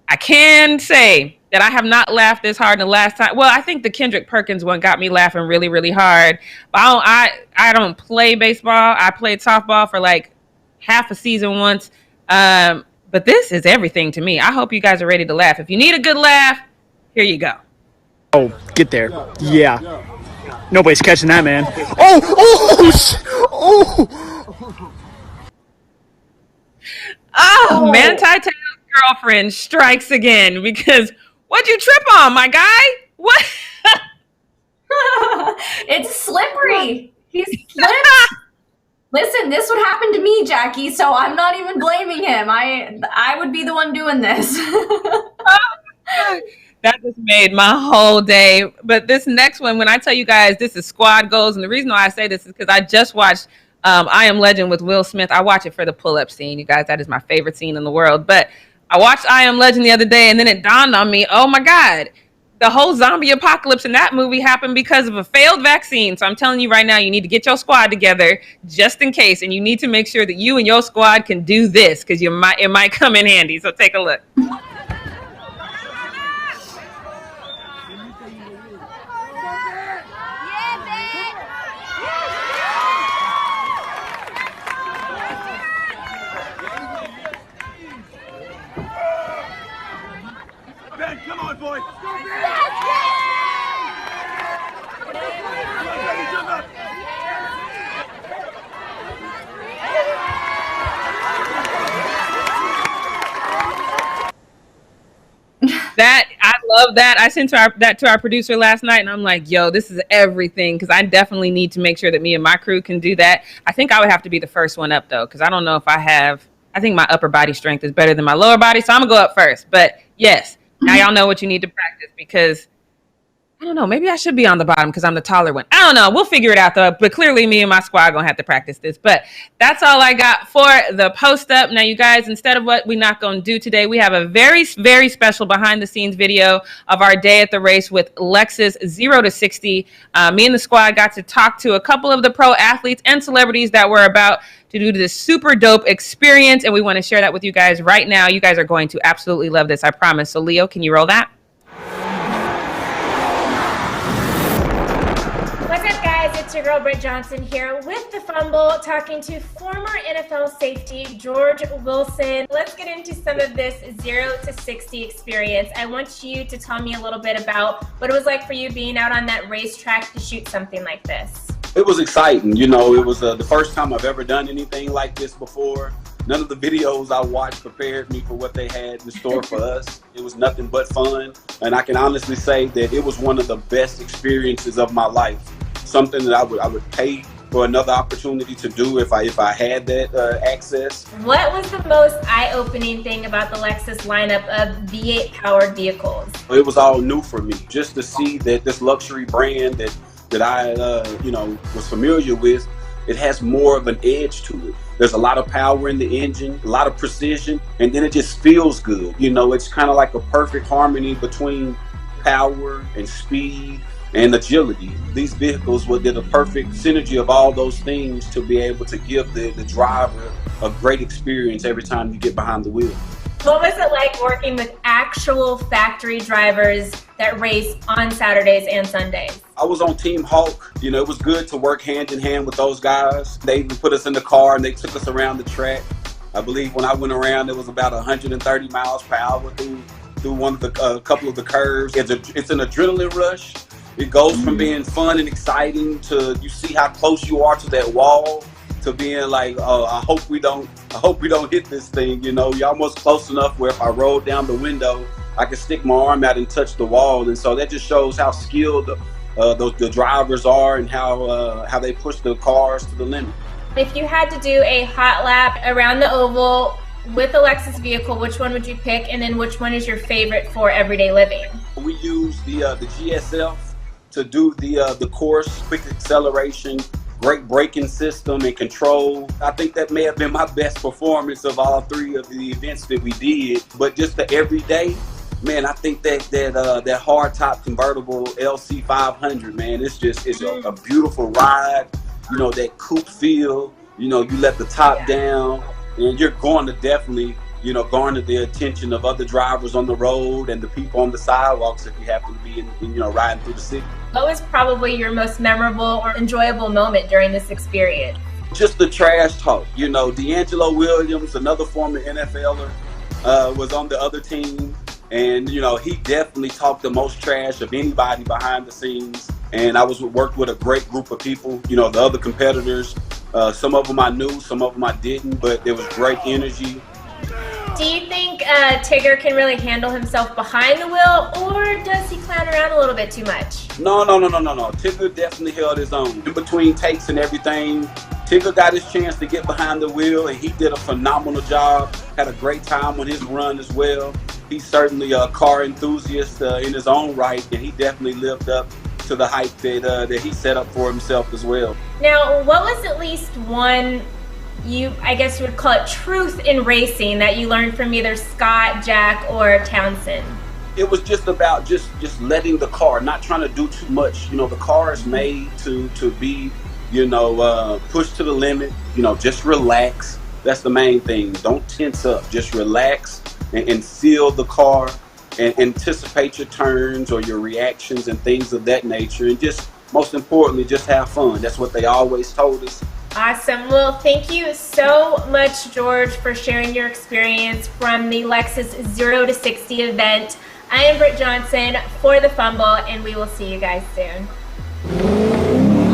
I can say that I have not laughed this hard in the last time. Well, I think the Kendrick Perkins one got me laughing really, really hard. But I don't play baseball. I played softball for like half a season once. But this is everything to me. I hope you guys are ready to laugh. If you need a good laugh, here you go. Oh, get there. Yeah. Nobody's catching that, man. Oh, Manti Te'o's girlfriend strikes again, because what'd you trip on, my guy? What? It's slippery. He slipped. Listen, this would happen to me, Jackie, so I'm not even blaming him. I would be the one doing this. That just made my whole day. But this next one, when I tell you guys this is squad goals, and the reason why I say this is because I just watched I Am Legend with Will Smith. I watch it for the pull-up scene, you guys. That is my favorite scene in the world. But I watched I Am Legend the other day, and then it dawned on me, oh my God, the whole zombie apocalypse in that movie happened because of a failed vaccine. So I'm telling you right now, you need to get your squad together just in case, and you need to make sure that you and your squad can do this, because it might come in handy. So take a look. Come on, boy. That I love that. I sent that to our producer last night, and I'm like, "Yo, this is everything." Because I definitely need to make sure that me and my crew can do that. I think I would have to be the first one up though, because I don't know if I have. I think my upper body strength is better than my lower body, so I'm gonna go up first. But yes, now y'all know what you need to practice because. I don't know. Maybe I should be on the bottom because I'm the taller one. I don't know. We'll figure it out though. But clearly me and my squad are going to have to practice this. But that's all I got for the post up. Now, you guys, instead of what we're not going to do today, we have a very, very special behind the scenes video of our day at the race with Lexus 0 to 60. Me and the squad got to talk to a couple of the pro athletes and celebrities that were about to do this super dope experience. And we want to share that with you guys right now. You guys are going to absolutely love this. I promise. So Leo, can you roll that? It's your girl Britt Johnson here with the Fumble, talking to former NFL safety George Wilson. Let's get into some of this 0 to 60 experience. I want you to tell me a little bit about what it was like for you being out on that racetrack to shoot something like this. It was exciting. You know, it was the first time I've ever done anything like this before. None of the videos I watched prepared me for what they had in store for us. It was nothing but fun. And I can honestly say that it was one of the best experiences of my life. Something that I would pay for another opportunity to do if I had that access. What was the most eye-opening thing about the Lexus lineup of V8 powered vehicles? It was all new for me. Just to see that this luxury brand that I was familiar with, it has more of an edge to it. There's a lot of power in the engine, a lot of precision, and then it just feels good. You know, it's kind of like a perfect harmony between power and speed and agility. These vehicles did a perfect synergy of all those things to be able to give the driver a great experience every time you get behind the wheel. What was it like working with actual factory drivers that race on Saturdays and Sundays? I was on Team Hawk. You know, it was good to work hand in hand with those guys. They even put us in the car and they took us around the track. I believe when I went around, it was about 130 miles per hour through one of the couple of the curves. It's an adrenaline rush. It goes from being fun and exciting to you see how close you are to that wall to being like, oh, I hope we don't hit this thing. You know, you're almost close enough where if I roll down the window, I can stick my arm out and touch the wall. And so that just shows how skilled the drivers are and how they push the cars to the limit. If you had to do a hot lap around the oval with a Lexus vehicle, which one would you pick? And then which one is your favorite for everyday living? We use the GSF to do the course, quick acceleration, great braking system and control. I think that may have been my best performance of all three of the events that we did. But just the everyday, man, I think that hard top convertible LC 500, man, it's a beautiful ride. You know, that coupe feel. You know, you let the top down, and you're going to definitely, you know, garner the attention of other drivers on the road and the people on the sidewalks if you happen to be riding through the city. What was probably your most memorable or enjoyable moment during this experience? Just the trash talk. You know, D'Angelo Williams, another former NFLer, was on the other team. And, you know, he definitely talked the most trash of anybody behind the scenes. And I worked with a great group of people, you know, the other competitors. Some of them I knew, some of them I didn't, but there was great energy. Do you think Tigger can really handle himself behind the wheel, or does he clown around a little bit too much? No. Tigger definitely held his own. In between takes and everything, Tigger got his chance to get behind the wheel, and he did a phenomenal job. Had a great time on his run as well. He's certainly a car enthusiast in his own right, and he definitely lived up to the hype that he set up for himself as well. Now, what was at least one, I guess you would call it truth in racing, that you learned from either Scott, Jack, or Townsend? It was just about just letting the car, not trying to do too much. You know, the car is made to be, pushed to the limit. You know, just relax. That's the main thing. Don't tense up. Just relax and feel the car and anticipate your turns or your reactions and things of that nature. And just, most importantly, just have fun. That's what they always told us. Awesome. Well, thank you so much, George, for sharing your experience from the Lexus 0 to 60 event. I am Britt Johnson for the Fumble, and we will see you guys soon.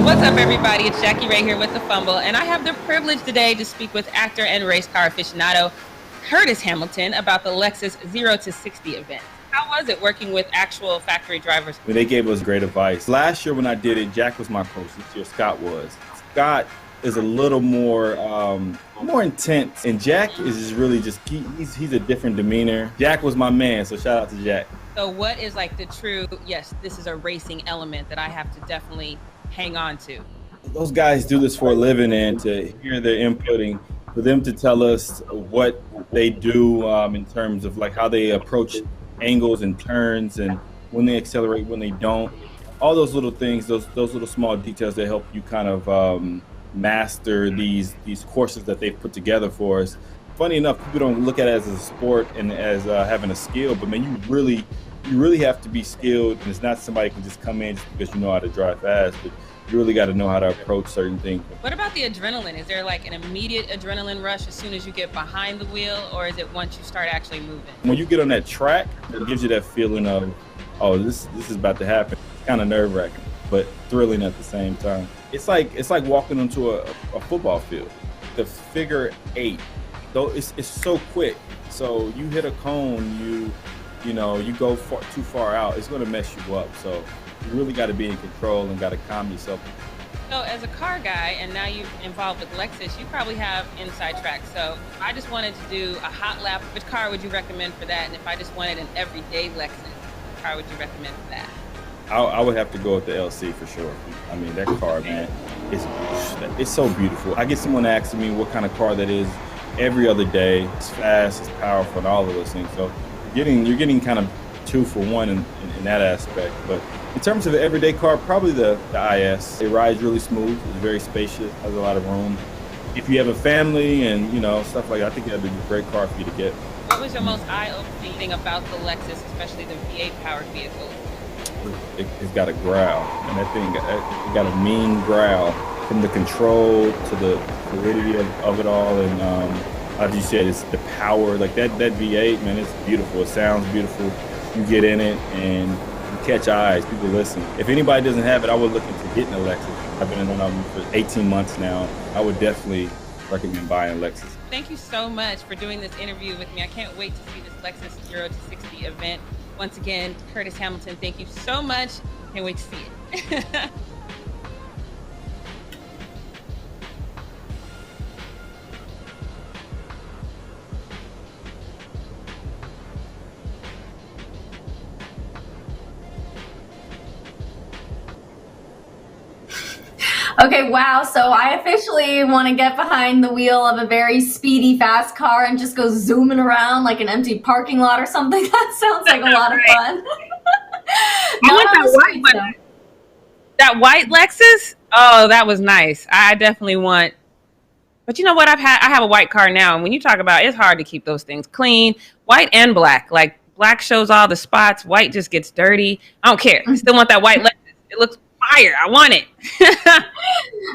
What's up, everybody? It's Jackie Ray here with the Fumble, and I have the privilege today to speak with actor and race car aficionado Curtis Hamilton about the Lexus 0 to 60 event. How was it working with actual factory drivers? I mean, they gave us great advice. Last year when I did it, Jack was my coach. This year, Scott was. Scott is a little more intense, and Jack is just really he's a different demeanor. Jack was my man, so shout out to Jack. So what is like the true, yes, this is a racing element that I have to definitely hang on to? Those guys do this for a living, and to hear their inputting, for them to tell us what they do in terms of like how they approach angles and turns, and when they accelerate, when they don't, all those little things, those little small details that help you kind of master these courses that they've put together for us. Funny enough, people don't look at it as a sport and as having a skill, but man, you really have to be skilled, and it's not somebody can just come in just because you know how to drive fast, but you really got to know how to approach certain things. What about the adrenaline? Is there like an immediate adrenaline rush as soon as you get behind the wheel, or is it once you start actually moving? When you get on that track, it gives you that feeling of, oh, this is about to happen. It's kind of nerve-wracking, but thrilling at the same time. It's like walking into a football field. The figure 8, though, it's so quick. So you hit a cone, you go too far out, it's going to mess you up. So you really got to be in control and got to calm yourself. So as a car guy, and now you're involved with Lexus, you probably have inside track. So if I just wanted to do a hot lap, which car would you recommend for that? And if I just wanted an everyday Lexus, what car would you recommend for that? I would have to go with the LC for sure. I mean, that car, man, it's so beautiful. I get someone asking me what kind of car that is every other day. It's fast, it's powerful, and all of those things. So you're getting kind of 2 for 1 in that aspect. But in terms of an everyday car, probably the IS. It rides really smooth. It's very spacious, has a lot of room. If you have a family and stuff like that, I think that'd be a great car for you to get. What was your most eye-opening thing about the Lexus, especially the V8 powered vehicle? It's got a growl, and that thing it got a mean growl, from the control to the fluidity of it all, and like you said, it's the power. Like that V8, man, it's beautiful. It sounds beautiful. You get in it and you catch eyes. People listen. If anybody doesn't have it, I would look into getting a Lexus. I've been in one of them for 18 months now. I would definitely recommend buying a Lexus. Thank you so much for doing this interview with me. I can't wait to see this Lexus 0 to 60 event. Once again, Curtis Hamilton, thank you so much. Can't wait to see it. Okay, wow. So I officially want to get behind the wheel of a very speedy, fast car and just go zooming around like an empty parking lot or something. That sounds like a lot of fun. That white Lexus? Oh, that was nice. I definitely want. But you know what? I have a white car now, and when you talk about it's hard to keep those things clean, white and black. Like black shows all the spots, white just gets dirty. I don't care. I still want that white Lexus. It looks fire. I want it.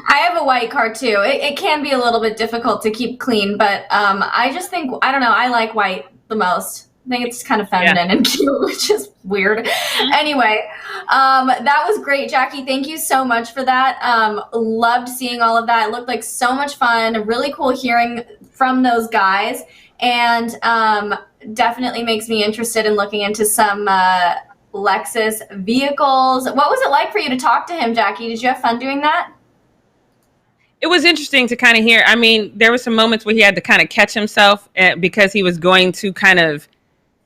I have a white car too. It can be a little bit difficult to keep clean, but I just think, I don't know, I like white the most. I think it's kind of feminine and cute, which is weird. Anyway, that was great, Jackie. Thank you so much for that. Loved seeing all of that. It looked like so much fun. Really cool hearing from those guys, and definitely makes me interested in looking into some Lexus vehicles. What was it like for you to talk to him, Jackie? Did you have fun doing that? It was interesting to kind of hear. I mean, there were some moments where he had to kind of catch himself because he was going to kind of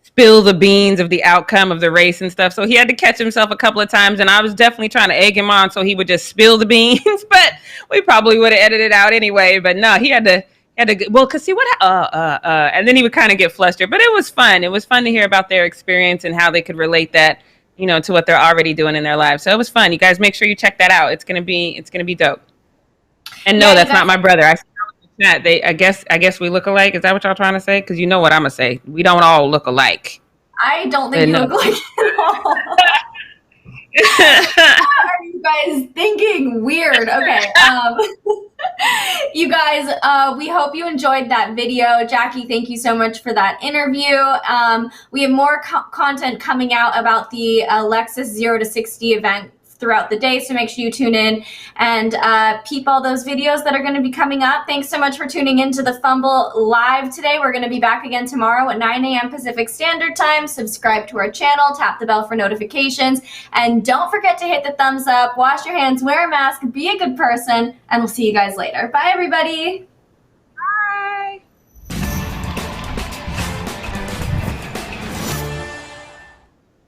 spill the beans of the outcome of the race and stuff. So he had to catch himself a couple of times, and I was definitely trying to egg him on so he would just spill the beans, but we probably would have edited it out anyway. But no, he had to, well, cause see what, and then he would kind of get flustered, but it was fun. It was fun to hear about their experience and how they could relate that, to what they're already doing in their lives. So it was fun. You guys make sure you check that out. It's going to be dope. And no, that's not my brother. I guess we look alike. Is that what y'all trying to say? Because you know what I'm gonna say. We don't all look alike. I don't think you look like at all. What are you guys thinking? Weird. Okay. You guys, we hope you enjoyed that video. Jackie, thank you so much for that interview. We have more content coming out about the Lexus 0 to 60 event throughout the day, so make sure you tune in and peep all those videos that are going to be coming up. Thanks so much for tuning into the Fumble Live today. We're going to be back again tomorrow at 9 a.m. Pacific Standard Time. Subscribe to our channel, tap the bell for notifications, and don't forget to hit the thumbs up, wash your hands, wear a mask, be a good person, and we'll see you guys later. Bye, everybody.